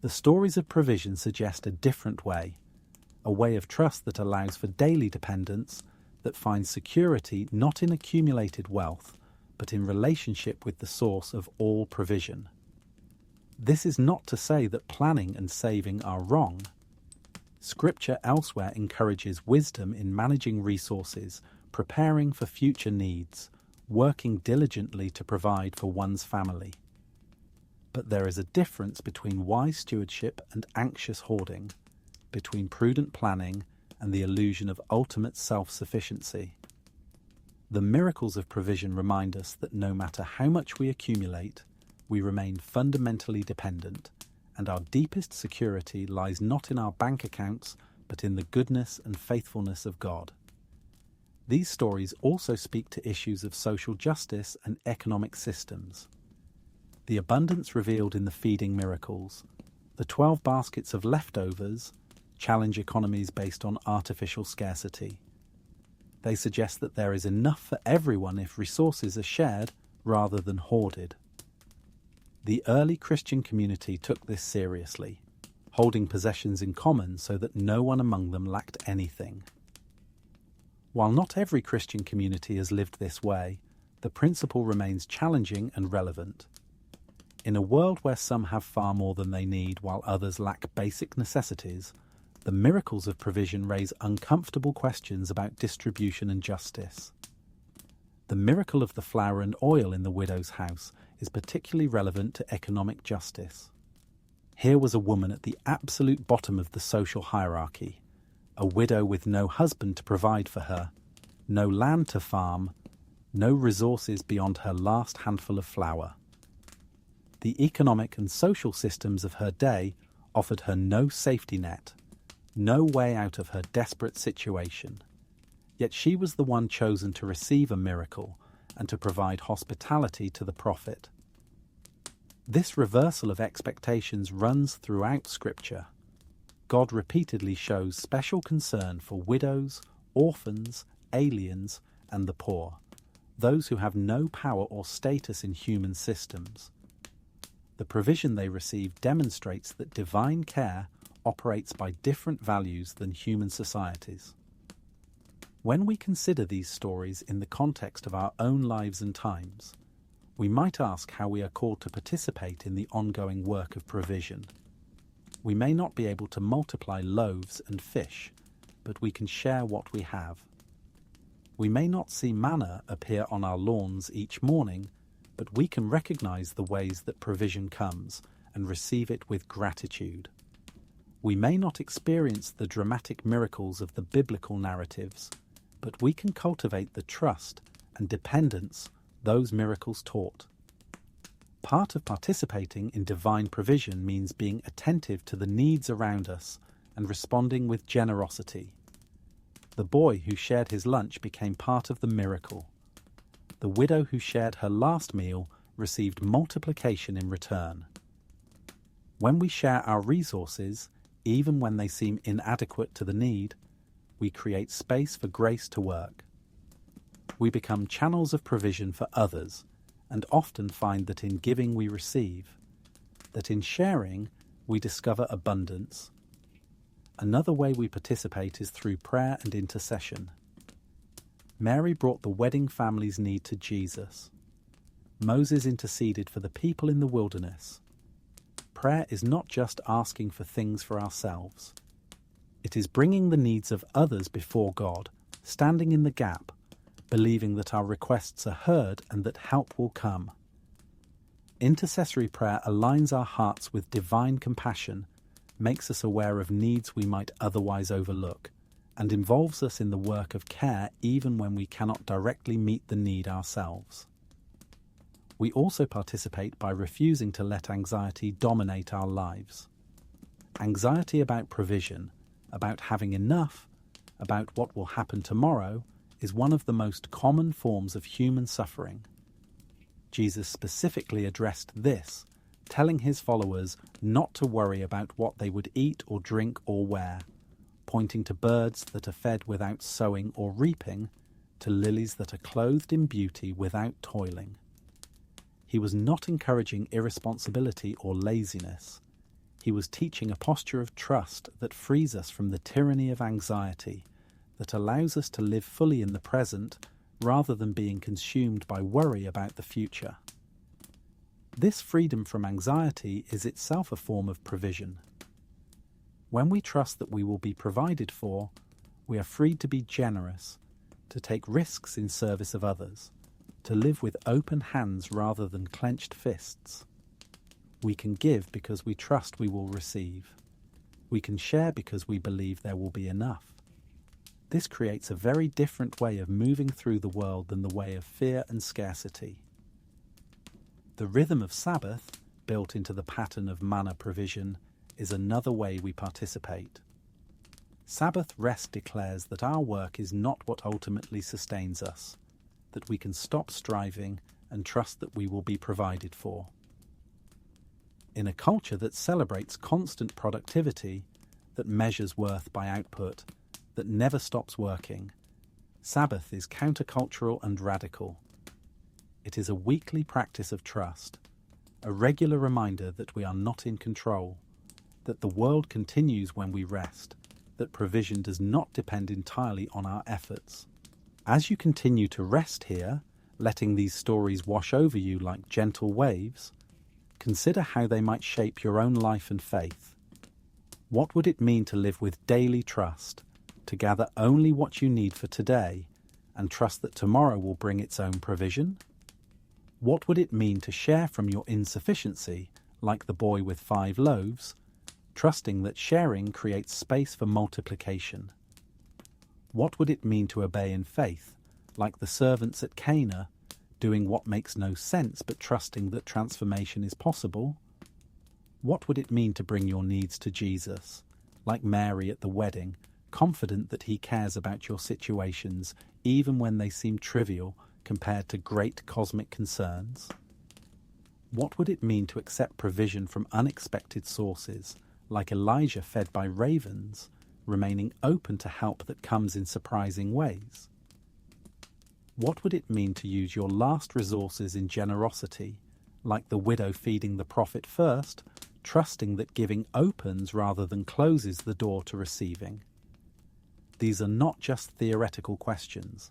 The stories of provision suggest a different way, a way of trust that allows for daily dependence, that finds security not in accumulated wealth, but in relationship with the source of all provision. This is not to say that planning and saving are wrong. Scripture elsewhere encourages wisdom in managing resources, preparing for future needs, working diligently to provide for one's family. But there is a difference between wise stewardship and anxious hoarding, between prudent planning and the illusion of ultimate self-sufficiency. The miracles of provision remind us that no matter how much we accumulate, we remain fundamentally dependent, and our deepest security lies not in our bank accounts, but in the goodness and faithfulness of God. These stories also speak to issues of social justice and economic systems. The abundance revealed in the feeding miracles, the 12 baskets of leftovers, challenge economies based on artificial scarcity. They suggest that there is enough for everyone if resources are shared rather than hoarded. The early Christian community took this seriously, holding possessions in common so that no one among them lacked anything. While not every Christian community has lived this way, the principle remains challenging and relevant. In a world where some have far more than they need while others lack basic necessities, the miracles of provision raise uncomfortable questions about distribution and justice. The miracle of the flour and oil in the widow's house is particularly relevant to economic justice. Here was a woman at the absolute bottom of the social hierarchy, a widow with no husband to provide for her, no land to farm, no resources beyond her last handful of flour. The economic and social systems of her day offered her no safety net, no way out of her desperate situation. Yet she was the one chosen to receive a miracle and to provide hospitality to the prophet. This reversal of expectations runs throughout Scripture. God repeatedly shows special concern for widows, orphans, aliens, and the poor, those who have no power or status in human systems. The provision they receive demonstrates that divine care operates by different values than human societies. When we consider these stories in the context of our own lives and times, we might ask how we are called to participate in the ongoing work of provision. We may not be able to multiply loaves and fish, but we can share what we have. We may not see manna appear on our lawns each morning, but we can recognize the ways that provision comes and receive it with gratitude. We may not experience the dramatic miracles of the biblical narratives, but we can cultivate the trust and dependence those miracles taught. Part of participating in divine provision means being attentive to the needs around us and responding with generosity. The boy who shared his lunch became part of the miracle. The widow who shared her last meal received multiplication in return. When we share our resources, even when they seem inadequate to the need, we create space for grace to work. We become channels of provision for others, and often find that in giving we receive, that in sharing we discover abundance. Another way we participate is through prayer and intercession. Mary brought the wedding family's need to Jesus. Moses interceded for the people in the wilderness. Prayer is not just asking for things for ourselves. It is bringing the needs of others before God, standing in the gap, believing that our requests are heard and that help will come. Intercessory prayer aligns our hearts with divine compassion, makes us aware of needs we might otherwise overlook, and involves us in the work of care even when we cannot directly meet the need ourselves. We also participate by refusing to let anxiety dominate our lives. Anxiety about provision, about having enough, about what will happen tomorrow, is one of the most common forms of human suffering. Jesus specifically addressed this, telling his followers not to worry about what they would eat or drink or wear, pointing to birds that are fed without sowing or reaping, to lilies that are clothed in beauty without toiling. He was not encouraging irresponsibility or laziness. He was teaching a posture of trust that frees us from the tyranny of anxiety, that allows us to live fully in the present rather than being consumed by worry about the future. This freedom from anxiety is itself a form of provision. When we trust that we will be provided for, we are free to be generous, to take risks in service of others, to live with open hands rather than clenched fists. We can give because we trust we will receive. We can share because we believe there will be enough. This creates a very different way of moving through the world than the way of fear and scarcity. The rhythm of Sabbath, built into the pattern of manna provision, is another way we participate. Sabbath rest declares that our work is not what ultimately sustains us, that we can stop striving and trust that we will be provided for. In a culture that celebrates constant productivity, that measures worth by output, that never stops working, Sabbath is countercultural and radical. It is a weekly practice of trust, a regular reminder that we are not in control, that the world continues when we rest, that provision does not depend entirely on our efforts. As you continue to rest here, letting these stories wash over you like gentle waves, consider how they might shape your own life and faith. What would it mean to live with daily trust, to gather only what you need for today, and trust that tomorrow will bring its own provision? What would it mean to share from your insufficiency, like the boy with 5 loaves, trusting that sharing creates space for multiplication? What would it mean to obey in faith, like the servants at Cana, doing what makes no sense but trusting that transformation is possible? What would it mean to bring your needs to Jesus, like Mary at the wedding, confident that he cares about your situations even when they seem trivial compared to great cosmic concerns? What would it mean to accept provision from unexpected sources, like Elijah fed by ravens, remaining open to help that comes in surprising ways? What would it mean to use your last resources in generosity, like the widow feeding the prophet first, trusting that giving opens rather than closes the door to receiving? These are not just theoretical questions.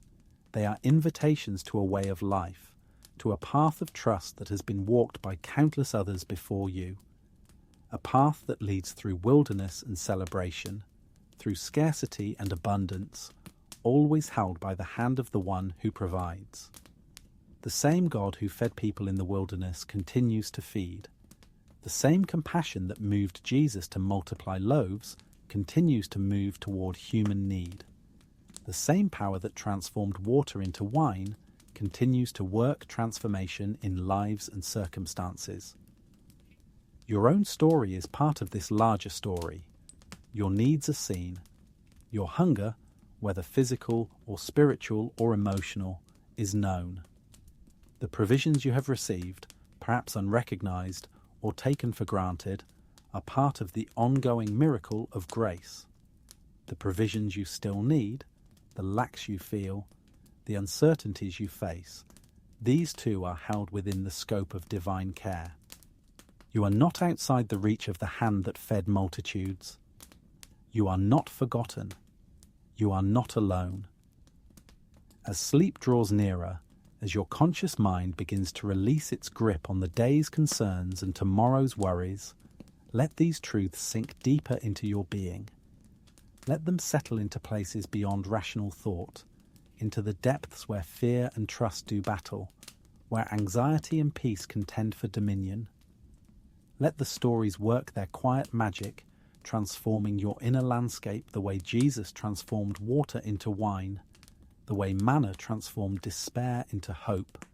They are invitations to a way of life, to a path of trust that has been walked by countless others before you, a path that leads through wilderness and celebration, through scarcity and abundance, always held by the hand of the one who provides. The same God who fed people in the wilderness continues to feed. The same compassion that moved Jesus to multiply loaves continues to move toward human need. The same power that transformed water into wine continues to work transformation in lives and circumstances. Your own story is part of this larger story. Your needs are seen. Your hunger, whether physical or spiritual or emotional, is known. The provisions you have received, perhaps unrecognized or taken for granted, are part of the ongoing miracle of grace. The provisions you still need, the lacks you feel, the uncertainties you face, these too are held within the scope of divine care. You are not outside the reach of the hand that fed multitudes. You are not forgotten. You are not alone. As sleep draws nearer, as your conscious mind begins to release its grip on the day's concerns and tomorrow's worries, let these truths sink deeper into your being. Let them settle into places beyond rational thought, into the depths where fear and trust do battle, where anxiety and peace contend for dominion. Let the stories work their quiet magic, transforming your inner landscape the way Jesus transformed water into wine, the way manna transformed despair into hope,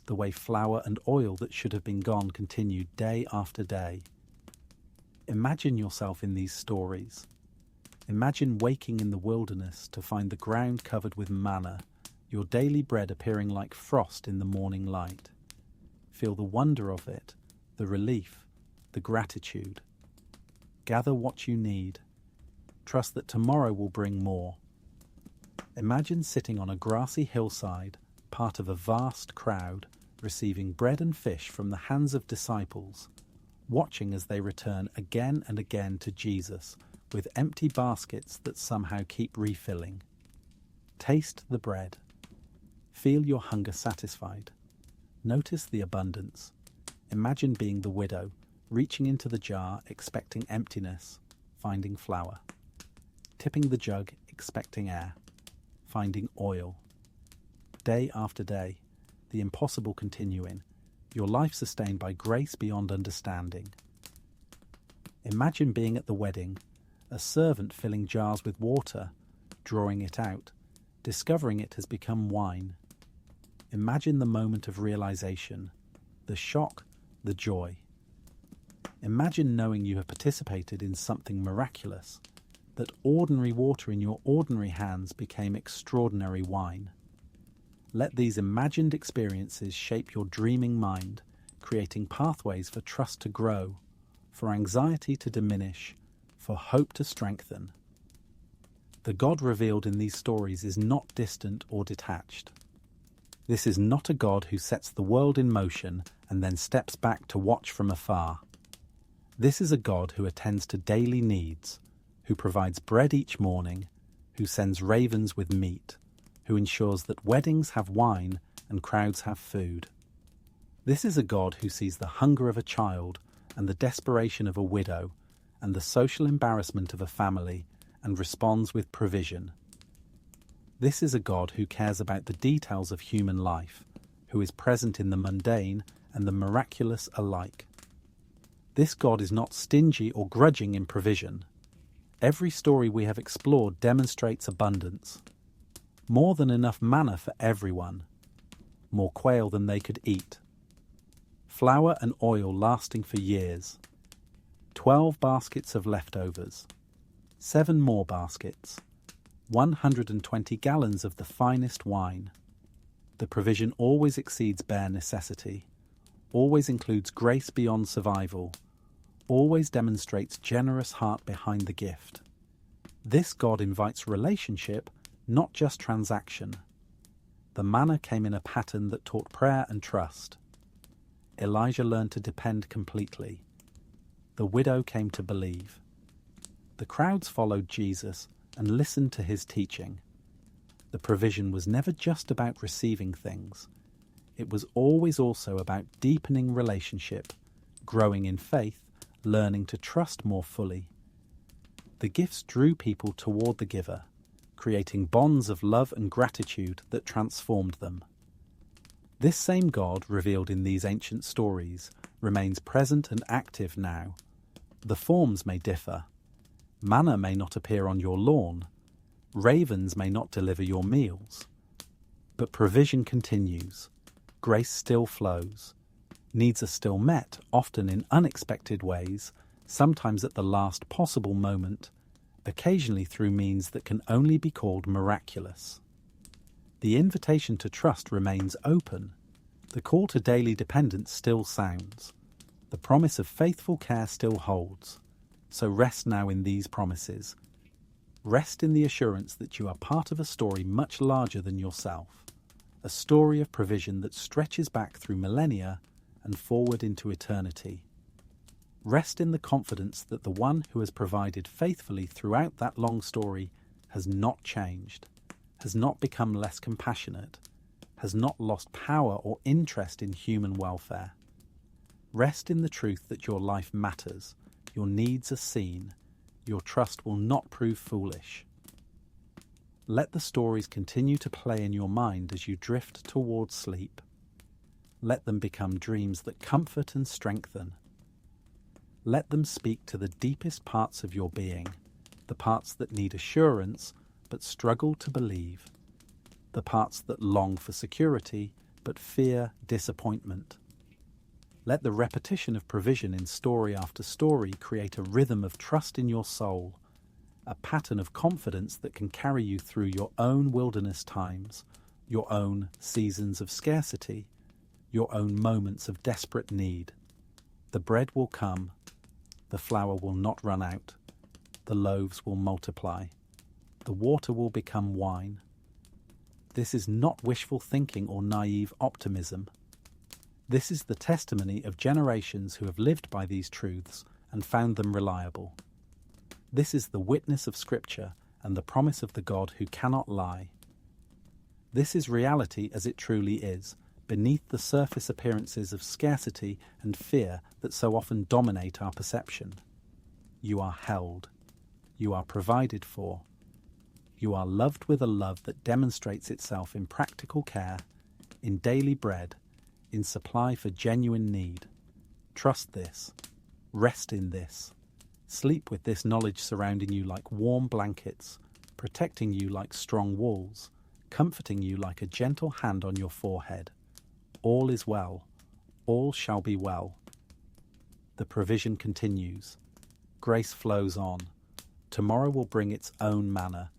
the way flour and oil that should have been gone continued day after day. Imagine yourself in these stories. Imagine waking in the wilderness to find the ground covered with manna, your daily bread appearing like frost in the morning light. Feel the wonder of it, the relief, the gratitude. Gather what you need. Trust that tomorrow will bring more. Imagine sitting on a grassy hillside, part of a vast crowd, receiving bread and fish from the hands of disciples, watching as they return again and again to Jesus with empty baskets that somehow keep refilling. Taste the bread. Feel your hunger satisfied. Notice the abundance. Imagine being the widow, reaching into the jar, expecting emptiness, finding flour. Tipping the jug, expecting air, finding oil. Day after day, the impossible continuing, your life sustained by grace beyond understanding. Imagine being at the wedding, a servant filling jars with water, drawing it out, discovering it has become wine. Imagine the moment of realization, the shock, the joy. Imagine knowing you have participated in something miraculous, that ordinary water in your ordinary hands became extraordinary wine. Let these imagined experiences shape your dreaming mind, creating pathways for trust to grow, for anxiety to diminish, for hope to strengthen. The God revealed in these stories is not distant or detached. This is not a God who sets the world in motion and then steps back to watch from afar. This is a God who attends to daily needs, who provides bread each morning, who sends ravens with meat, who ensures that weddings have wine and crowds have food. This is a God who sees the hunger of a child and the desperation of a widow and the social embarrassment of a family and responds with provision. This is a God who cares about the details of human life, who is present in the mundane and the miraculous alike. This God is not stingy or grudging in provision. Every story we have explored demonstrates abundance. More than enough manna for everyone. More quail than they could eat. Flour and oil lasting for years. 12 baskets of leftovers. 7 more baskets. 120 gallons of the finest wine. The provision always exceeds bare necessity. Always includes grace beyond survival. Always demonstrates generous heart behind the gift. This God invites relationship, not just transaction. The manna came in a pattern that taught prayer and trust. Elijah learned to depend completely. The widow came to believe. The crowds followed Jesus and listened to his teaching. The provision was never just about receiving things. It was always also about deepening relationship, growing in faith, learning to trust more fully. The gifts drew people toward the giver, creating bonds of love and gratitude that transformed them. This same God, revealed in these ancient stories, remains present and active now. The forms may differ. Manna may not appear on your lawn. Ravens may not deliver your meals. But provision continues. Grace still flows. Needs are still met, often in unexpected ways, sometimes at the last possible moment, occasionally through means that can only be called miraculous. The invitation to trust remains open. The call to daily dependence still sounds. The promise of faithful care still holds. So rest now in these promises. Rest in the assurance that you are part of a story much larger than yourself, a story of provision that stretches back through millennia and forward into eternity. Rest in the confidence that the one who has provided faithfully throughout that long story has not changed, has not become less compassionate, has not lost power or interest in human welfare. Rest in the truth that your life matters, your needs are seen, your trust will not prove foolish. Let the stories continue to play in your mind as you drift towards sleep. Let them become dreams that comfort and strengthen. Let them speak to the deepest parts of your being, the parts that need assurance but struggle to believe, the parts that long for security but fear disappointment. Let the repetition of provision in story after story create a rhythm of trust in your soul, a pattern of confidence that can carry you through your own wilderness times, your own seasons of scarcity, your own moments of desperate need. The bread will come, the flour will not run out, the loaves will multiply, the water will become wine. This is not wishful thinking or naive optimism. This is the testimony of generations who have lived by these truths and found them reliable. This is the witness of Scripture and the promise of the God who cannot lie. This is reality as it truly is, beneath the surface appearances of scarcity and fear that so often dominate our perception. You are held. You are provided for. You are loved with a love that demonstrates itself in practical care, in daily bread, in supply for genuine need. Trust this. Rest in this. Sleep with this knowledge surrounding you like warm blankets, protecting you like strong walls, comforting you like a gentle hand on your forehead. All is well. All shall be well. The provision continues. Grace flows on. Tomorrow will bring its own manna,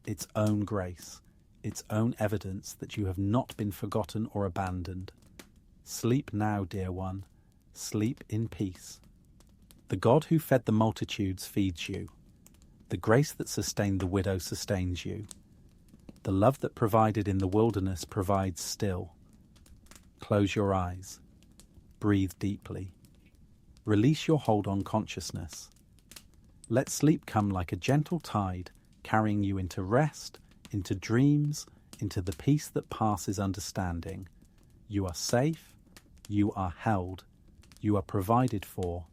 its own grace, its own evidence that you have not been forgotten or abandoned. Sleep now, dear one. Sleep in peace. The God who fed the multitudes feeds you. The grace that sustained the widow sustains you. The love that provided in the wilderness provides still. Close your eyes. Breathe deeply. Release your hold on consciousness. Let sleep come like a gentle tide, carrying you into rest, into dreams, into the peace that passes understanding. You are safe. You are held. You are provided for.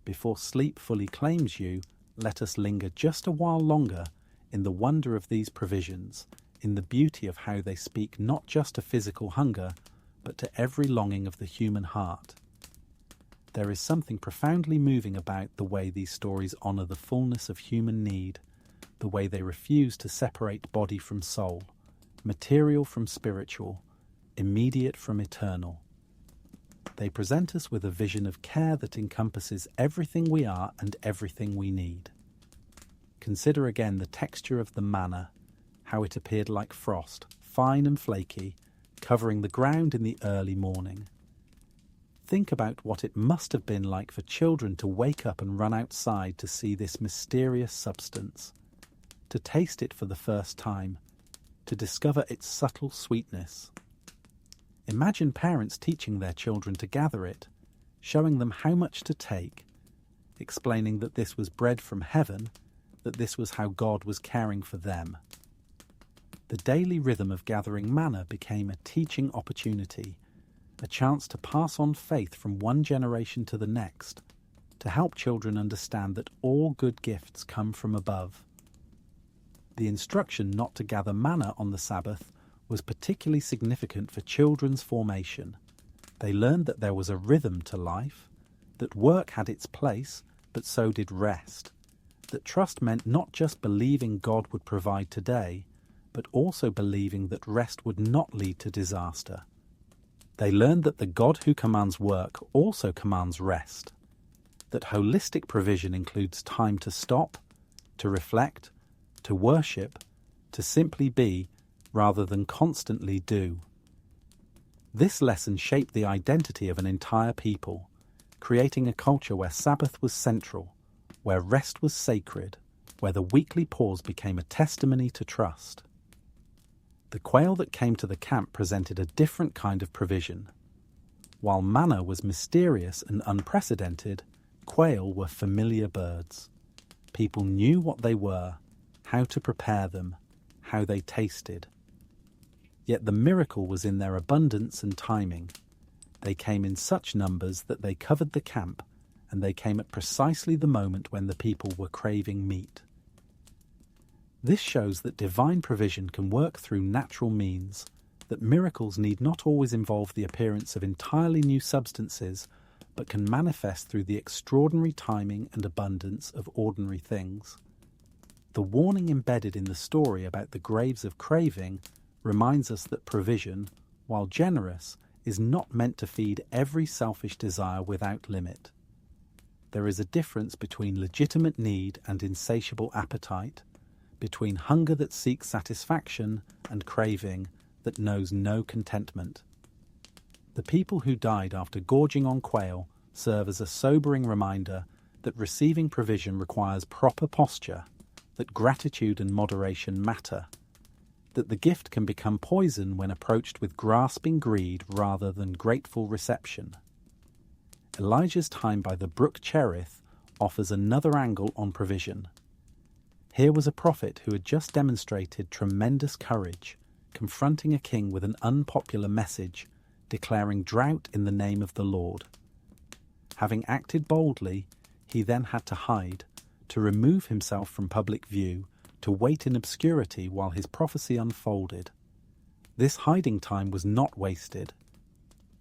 Before sleep fully claims you, let us linger just a while longer in the wonder of these provisions, in the beauty of how they speak not just to physical hunger, but to every longing of the human heart. There is something profoundly moving about the way these stories honour the fullness of human need, the way they refuse to separate body from soul, material from spiritual, immediate from eternal. They present us with a vision of care that encompasses everything we are and everything we need. Consider again the texture of the manna, how it appeared like frost, fine and flaky, covering the ground in the early morning. Think about what it must have been like for children to wake up and run outside to see this mysterious substance, to taste it for the first time, to discover its subtle sweetness. Imagine parents teaching their children to gather it, showing them how much to take, explaining that this was bread from heaven, that this was how God was caring for them. The daily rhythm of gathering manna became a teaching opportunity, a chance to pass on faith from one generation to the next, to help children understand that all good gifts come from above. The instruction not to gather manna on the Sabbath was particularly significant for children's formation. They learned that there was a rhythm to life, that work had its place, but so did rest, that trust meant not just believing God would provide today, but also believing that rest would not lead to disaster. They learned that the God who commands work also commands rest, that holistic provision includes time to stop, to reflect, to worship, to simply be, rather than constantly do. This lesson shaped the identity of an entire people, creating a culture where Sabbath was central, where rest was sacred, where the weekly pause became a testimony to trust. The quail that came to the camp presented a different kind of provision. While manna was mysterious and unprecedented, quail were familiar birds. People knew what they were, how to prepare them, how they tasted. Yet the miracle was in their abundance and timing. They came in such numbers that they covered the camp, and they came at precisely the moment when the people were craving meat. This shows that divine provision can work through natural means, that miracles need not always involve the appearance of entirely new substances, but can manifest through the extraordinary timing and abundance of ordinary things. The warning embedded in the story about the graves of craving reminds us that provision, while generous, is not meant to feed every selfish desire without limit. There is a difference between legitimate need and insatiable appetite, between hunger that seeks satisfaction and craving that knows no contentment. The people who died after gorging on quail serve as a sobering reminder that receiving provision requires proper posture, that gratitude and moderation matter. that the gift can become poison when approached with grasping greed rather than grateful reception. Elijah's time by the brook Cherith offers another angle on provision. Here was a prophet who had just demonstrated tremendous courage, confronting a king with an unpopular message, declaring drought in the name of the Lord. Having acted boldly, he then had to hide, to remove himself from public view, to wait in obscurity while his prophecy unfolded. This hiding time was not wasted.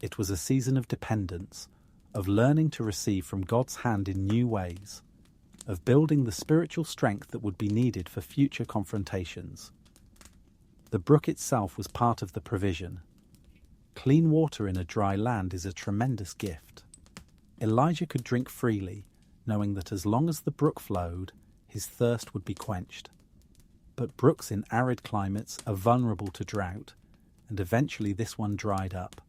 It was a season of dependence, of learning to receive from God's hand in new ways, of building the spiritual strength that would be needed for future confrontations. The brook itself was part of the provision. Clean water in a dry land is a tremendous gift. Elijah could drink freely, knowing that as long as the brook flowed, his thirst would be quenched. But brooks in arid climates are vulnerable to drought, and eventually this one dried up.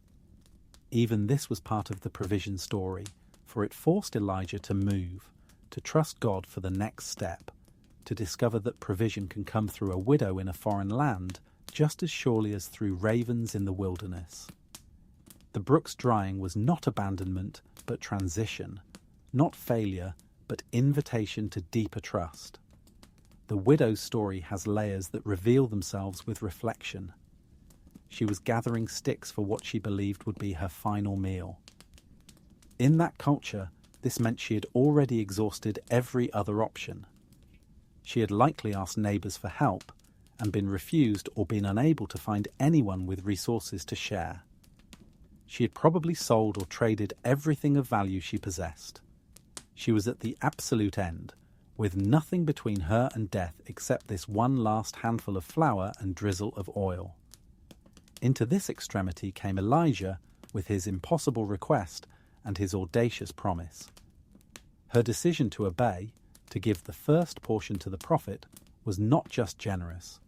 Even this was part of the provision story, for it forced Elijah to move, to trust God for the next step, to discover that provision can come through a widow in a foreign land just as surely as through ravens in the wilderness. The brook's drying was not abandonment, but transition, not failure, but invitation to deeper trust. The widow's story has layers that reveal themselves with reflection. She was gathering sticks for what she believed would be her final meal. In that culture, this meant she had already exhausted every other option. She had likely asked neighbours for help and been refused or been unable to find anyone with resources to share. She had probably sold or traded everything of value she possessed. She was at the absolute end, with nothing between her and death except this one last handful of flour and drizzle of oil. Into this extremity came Elijah with his impossible request and his audacious promise. Her decision to obey, to give the first portion to the prophet, was not just generous.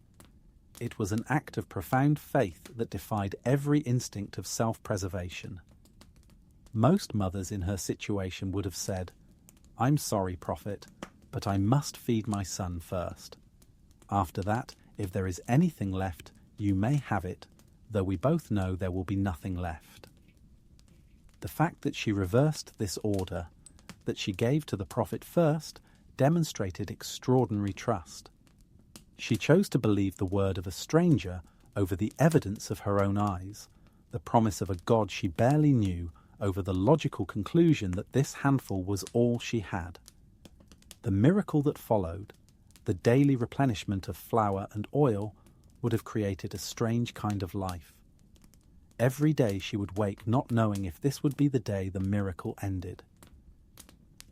It was an act of profound faith that defied every instinct of self-preservation. Most mothers in her situation would have said, "I'm sorry, prophet, but I must feed my son first. After that, if there is anything left, you may have it, though we both know there will be nothing left." The fact that she reversed this order, that she gave to the prophet first, demonstrated extraordinary trust. She chose to believe the word of a stranger over the evidence of her own eyes, the promise of a God she barely knew over the logical conclusion that this handful was all she had. The miracle that followed, the daily replenishment of flour and oil, would have created a strange kind of life. Every day she would wake not knowing if this would be the day the miracle ended.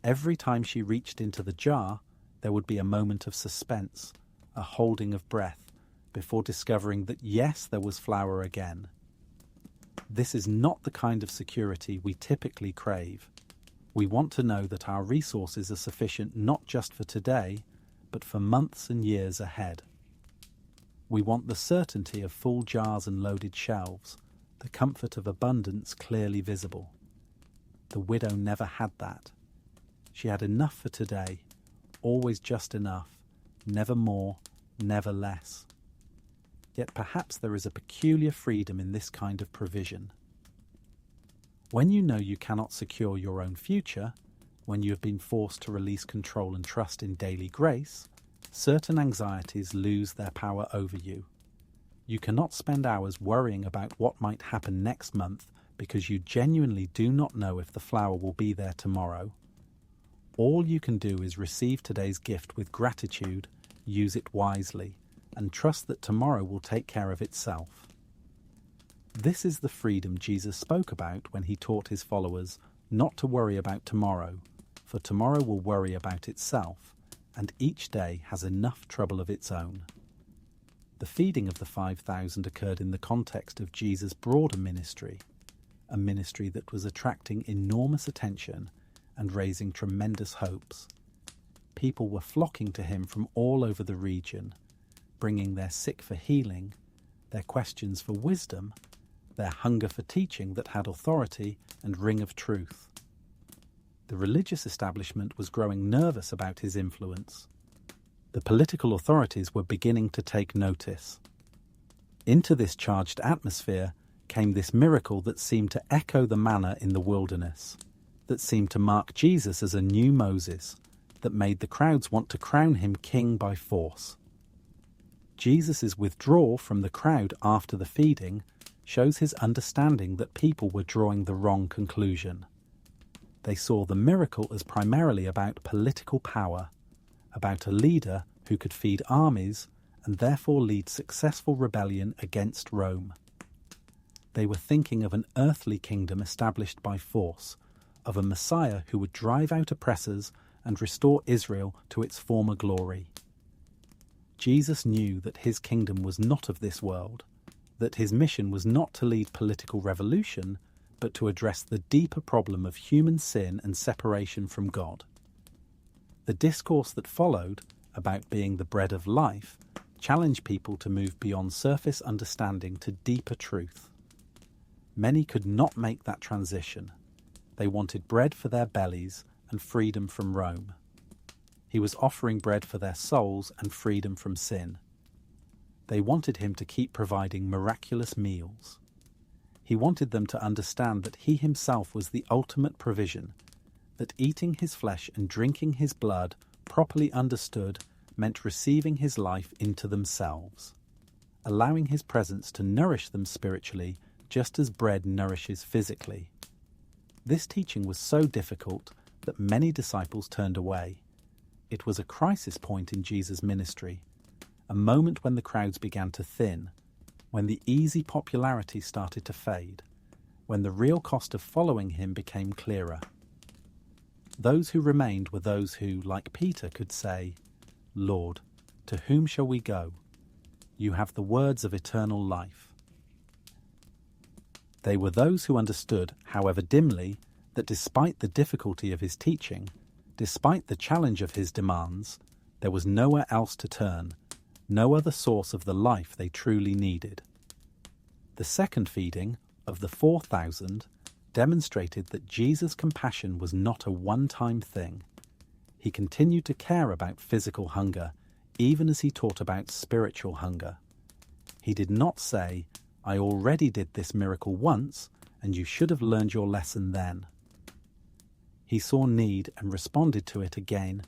Every time she reached into the jar, there would be a moment of suspense, a holding of breath, before discovering that yes, there was flour again. This is not the kind of security we typically crave. We want to know that our resources are sufficient not just for today, but for months and years ahead. We want the certainty of full jars and loaded shelves, the comfort of abundance clearly visible. The widow never had that. She had enough for today, always just enough, never more, never less. Yet perhaps there is a peculiar freedom in this kind of provision. When you know you cannot secure your own future, when you have been forced to release control and trust in daily grace, certain anxieties lose their power over you. You cannot spend hours worrying about what might happen next month because you genuinely do not know if the flour will be there tomorrow. All you can do is receive today's gift with gratitude, use it wisely, and trust that tomorrow will take care of itself. This is the freedom Jesus spoke about when he taught his followers not to worry about tomorrow, for tomorrow will worry about itself, and each day has enough trouble of its own. The feeding of the 5,000 occurred in the context of Jesus' broader ministry, a ministry that was attracting enormous attention and raising tremendous hopes. People were flocking to him from all over the region, bringing their sick for healing, their questions for wisdom, their hunger for teaching that had authority and ring of truth. The religious establishment was growing nervous about his influence. The political authorities were beginning to take notice. Into this charged atmosphere came this miracle that seemed to echo the manna in the wilderness, that seemed to mark Jesus as a new Moses, that made the crowds want to crown him king by force. Jesus' withdrawal from the crowd after the feeding shows his understanding that people were drawing the wrong conclusion. They saw the miracle as primarily about political power, about a leader who could feed armies and therefore lead successful rebellion against Rome. They were thinking of an earthly kingdom established by force, of a Messiah who would drive out oppressors and restore Israel to its former glory. Jesus knew that his kingdom was not of this world, that his mission was not to lead political revolution, but to address the deeper problem of human sin and separation from God. The discourse that followed, about being the bread of life, challenged people to move beyond surface understanding to deeper truth. Many could not make that transition. They wanted bread for their bellies and freedom from Rome. He was offering bread for their souls and freedom from sin. They wanted him to keep providing miraculous meals. He wanted them to understand that he himself was the ultimate provision, that eating his flesh and drinking his blood, properly understood, meant receiving his life into themselves, allowing his presence to nourish them spiritually just as bread nourishes physically. This teaching was so difficult that many disciples turned away. It was a crisis point in Jesus' ministry, a moment when the crowds began to thin, when the easy popularity started to fade, when the real cost of following him became clearer. Those who remained were those who, like Peter, could say, "Lord, to whom shall we go? You have the words of eternal life." They were those who understood, however dimly, that despite the difficulty of his teaching, despite the challenge of his demands, there was nowhere else to turn, no other source of the life they truly needed. The second feeding, of the 4,000, demonstrated that Jesus' compassion was not a one-time thing. He continued to care about physical hunger, even as he taught about spiritual hunger. He did not say, "I already did this miracle once, and you should have learned your lesson then." He saw need and responded to it again,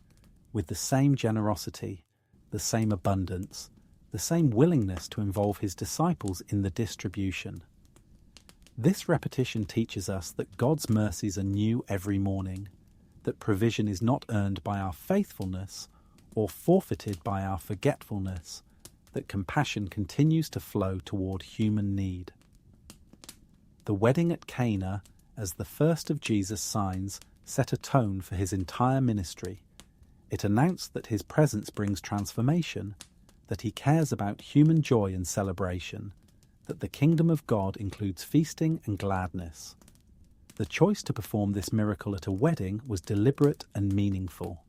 with the same generosity, the same abundance, the same willingness to involve his disciples in the distribution. This repetition teaches us that God's mercies are new every morning, that provision is not earned by our faithfulness or forfeited by our forgetfulness, that compassion continues to flow toward human need. The wedding at Cana, as the first of Jesus' signs, set a tone for his entire ministry. It announced that his presence brings transformation, that he cares about human joy and celebration, that the kingdom of God includes feasting and gladness. The choice to perform this miracle at a wedding was deliberate and meaningful.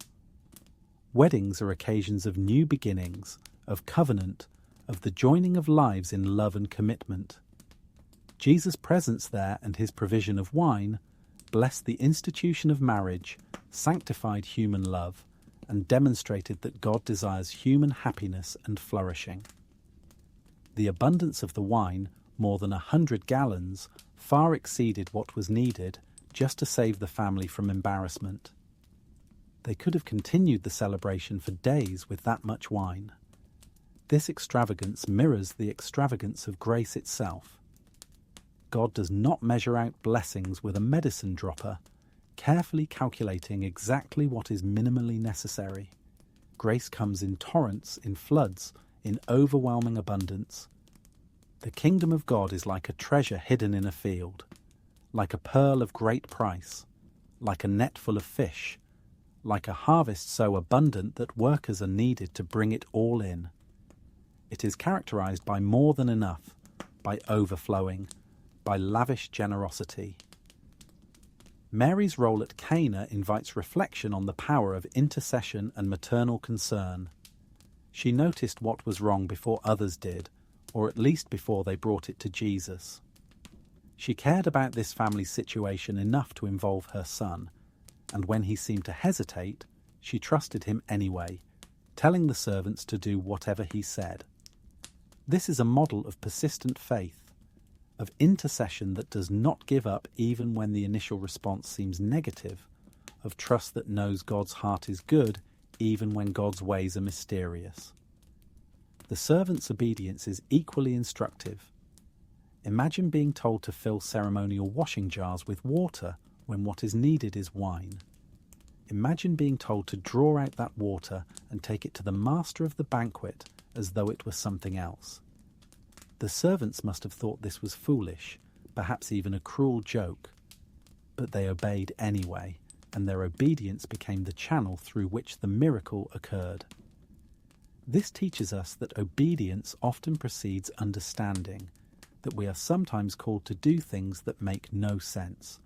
Weddings are occasions of new beginnings, of covenant, of the joining of lives in love and commitment. Jesus' presence there and his provision of wine blessed the institution of marriage, sanctified human love, and demonstrated that God desires human happiness and flourishing. The abundance of the wine, more than 100 gallons, far exceeded what was needed just to save the family from embarrassment. They could have continued the celebration for days with that much wine. This extravagance mirrors the extravagance of grace itself. God does not measure out blessings with a medicine dropper, carefully calculating exactly what is minimally necessary. Grace comes in torrents, in floods, in overwhelming abundance. The kingdom of God is like a treasure hidden in a field, like a pearl of great price, like a net full of fish, like a harvest so abundant that workers are needed to bring it all in. It is characterized by more than enough, by overflowing, by lavish generosity. Mary's role at Cana invites reflection on the power of intercession and maternal concern. She noticed what was wrong before others did, or at least before they brought it to Jesus. She cared about this family's situation enough to involve her son, and when he seemed to hesitate, she trusted him anyway, telling the servants to do whatever he said. This is a model of persistent faith, of intercession that does not give up even when the initial response seems negative, of trust that knows God's heart is good even when God's ways are mysterious. The servant's obedience is equally instructive. Imagine being told to fill ceremonial washing jars with water when what is needed is wine. Imagine being told to draw out that water and take it to the master of the banquet as though it were something else. The servants must have thought this was foolish, perhaps even a cruel joke. But they obeyed anyway, and their obedience became the channel through which the miracle occurred. This teaches us that obedience often precedes understanding, that we are sometimes called to do things that make no sense,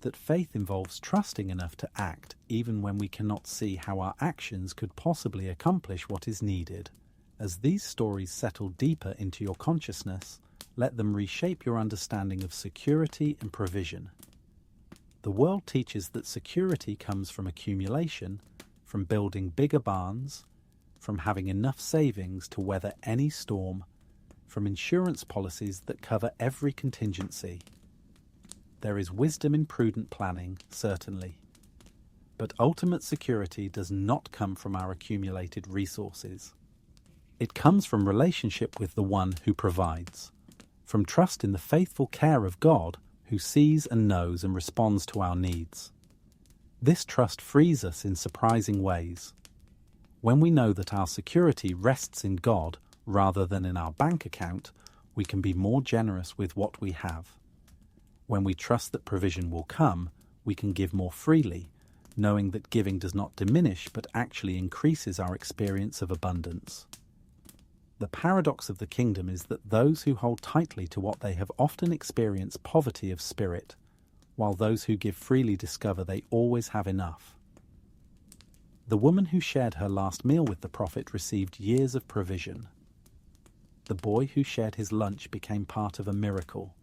that faith involves trusting enough to act even when we cannot see how our actions could possibly accomplish what is needed. As these stories settle deeper into your consciousness, let them reshape your understanding of security and provision. The world teaches that security comes from accumulation, from building bigger barns, from having enough savings to weather any storm, from insurance policies that cover every contingency. There is wisdom in prudent planning, certainly. But ultimate security does not come from our accumulated resources. It comes from relationship with the one who provides, from trust in the faithful care of God who sees and knows and responds to our needs. This trust frees us in surprising ways. When we know that our security rests in God rather than in our bank account, we can be more generous with what we have. When we trust that provision will come, we can give more freely, knowing that giving does not diminish but actually increases our experience of abundance. The paradox of the kingdom is that those who hold tightly to what they have often experience poverty of spirit, while those who give freely discover they always have enough. The woman who shared her last meal with the prophet received years of provision. The boy who shared his lunch became part of a miracle.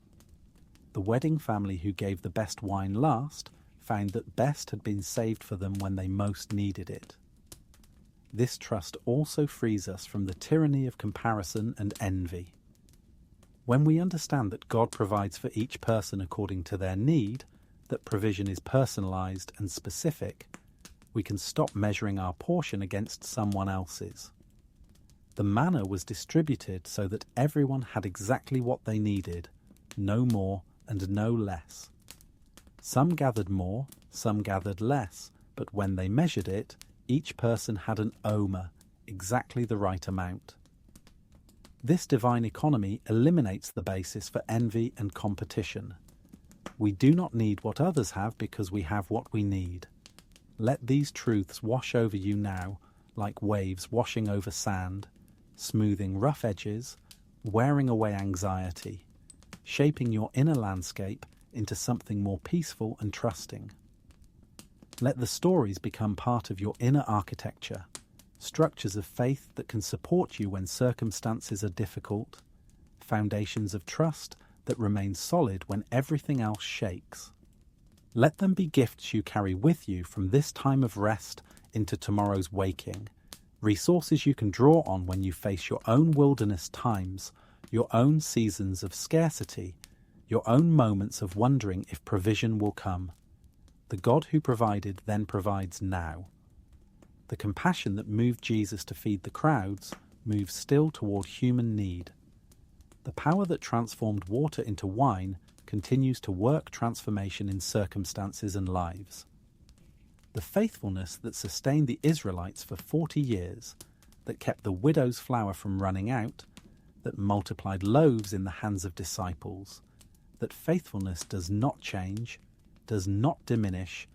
The wedding family who gave the best wine last found that best had been saved for them when they most needed it. This trust also frees us from the tyranny of comparison and envy. When we understand that God provides for each person according to their need, that provision is personalized and specific, we can stop measuring our portion against someone else's. The manna was distributed so that everyone had exactly what they needed, no more and no less. Some gathered more, some gathered less, but when they measured it, each person had an omer, exactly the right amount. This divine economy eliminates the basis for envy and competition. We do not need what others have because we have what we need. Let these truths wash over you now, like waves washing over sand, smoothing rough edges, wearing away anxiety, shaping your inner landscape into something more peaceful and trusting. Let the stories become part of your inner architecture, structures of faith that can support you when circumstances are difficult, foundations of trust that remain solid when everything else shakes. Let them be gifts you carry with you from this time of rest into tomorrow's waking, resources you can draw on when you face your own wilderness times, your own seasons of scarcity, your own moments of wondering if provision will come. The God who provided then provides now. The compassion that moved Jesus to feed the crowds moves still toward human need. The power that transformed water into wine continues to work transformation in circumstances and lives. The faithfulness that sustained the Israelites for 40 years, that kept the widow's flour from running out, that multiplied loaves in the hands of disciples, that faithfulness does not change, does not diminish,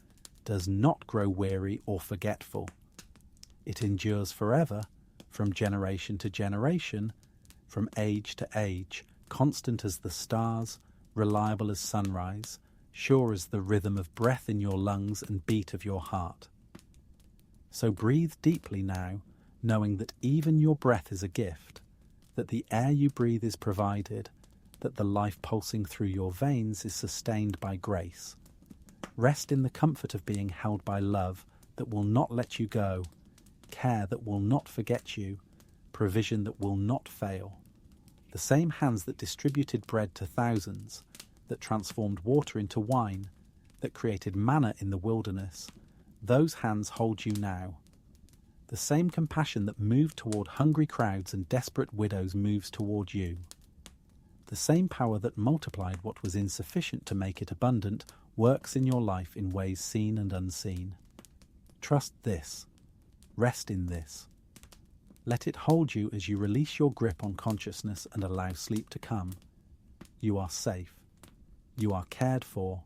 does not grow weary or forgetful. It endures forever, from generation to generation, from age to age, constant as the stars, reliable as sunrise, sure as the rhythm of breath in your lungs and beat of your heart. So breathe deeply now, knowing that even your breath is a gift, that the air you breathe is provided, that the life pulsing through your veins is sustained by grace. Rest in the comfort of being held by love that will not let you go, care that will not forget you, provision that will not fail. The same hands that distributed bread to thousands, that transformed water into wine, that created manna in the wilderness, those hands hold you now. The same compassion that moved toward hungry crowds and desperate widows moves toward you. The same power that multiplied what was insufficient to make it abundant works in your life in ways seen and unseen. Trust this. Rest in this. Let it hold you as you release your grip on consciousness and allow sleep to come. You are safe. You are cared for.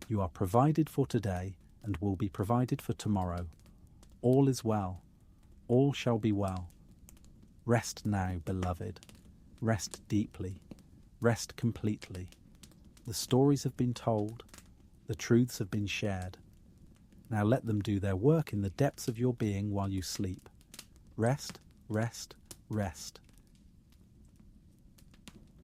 You are provided for today and will be provided for tomorrow. All is well. All shall be well. Rest now, beloved. Rest deeply. Rest completely. The stories have been told. The truths have been shared. Now let them do their work in the depths of your being while you sleep. Rest, rest, rest.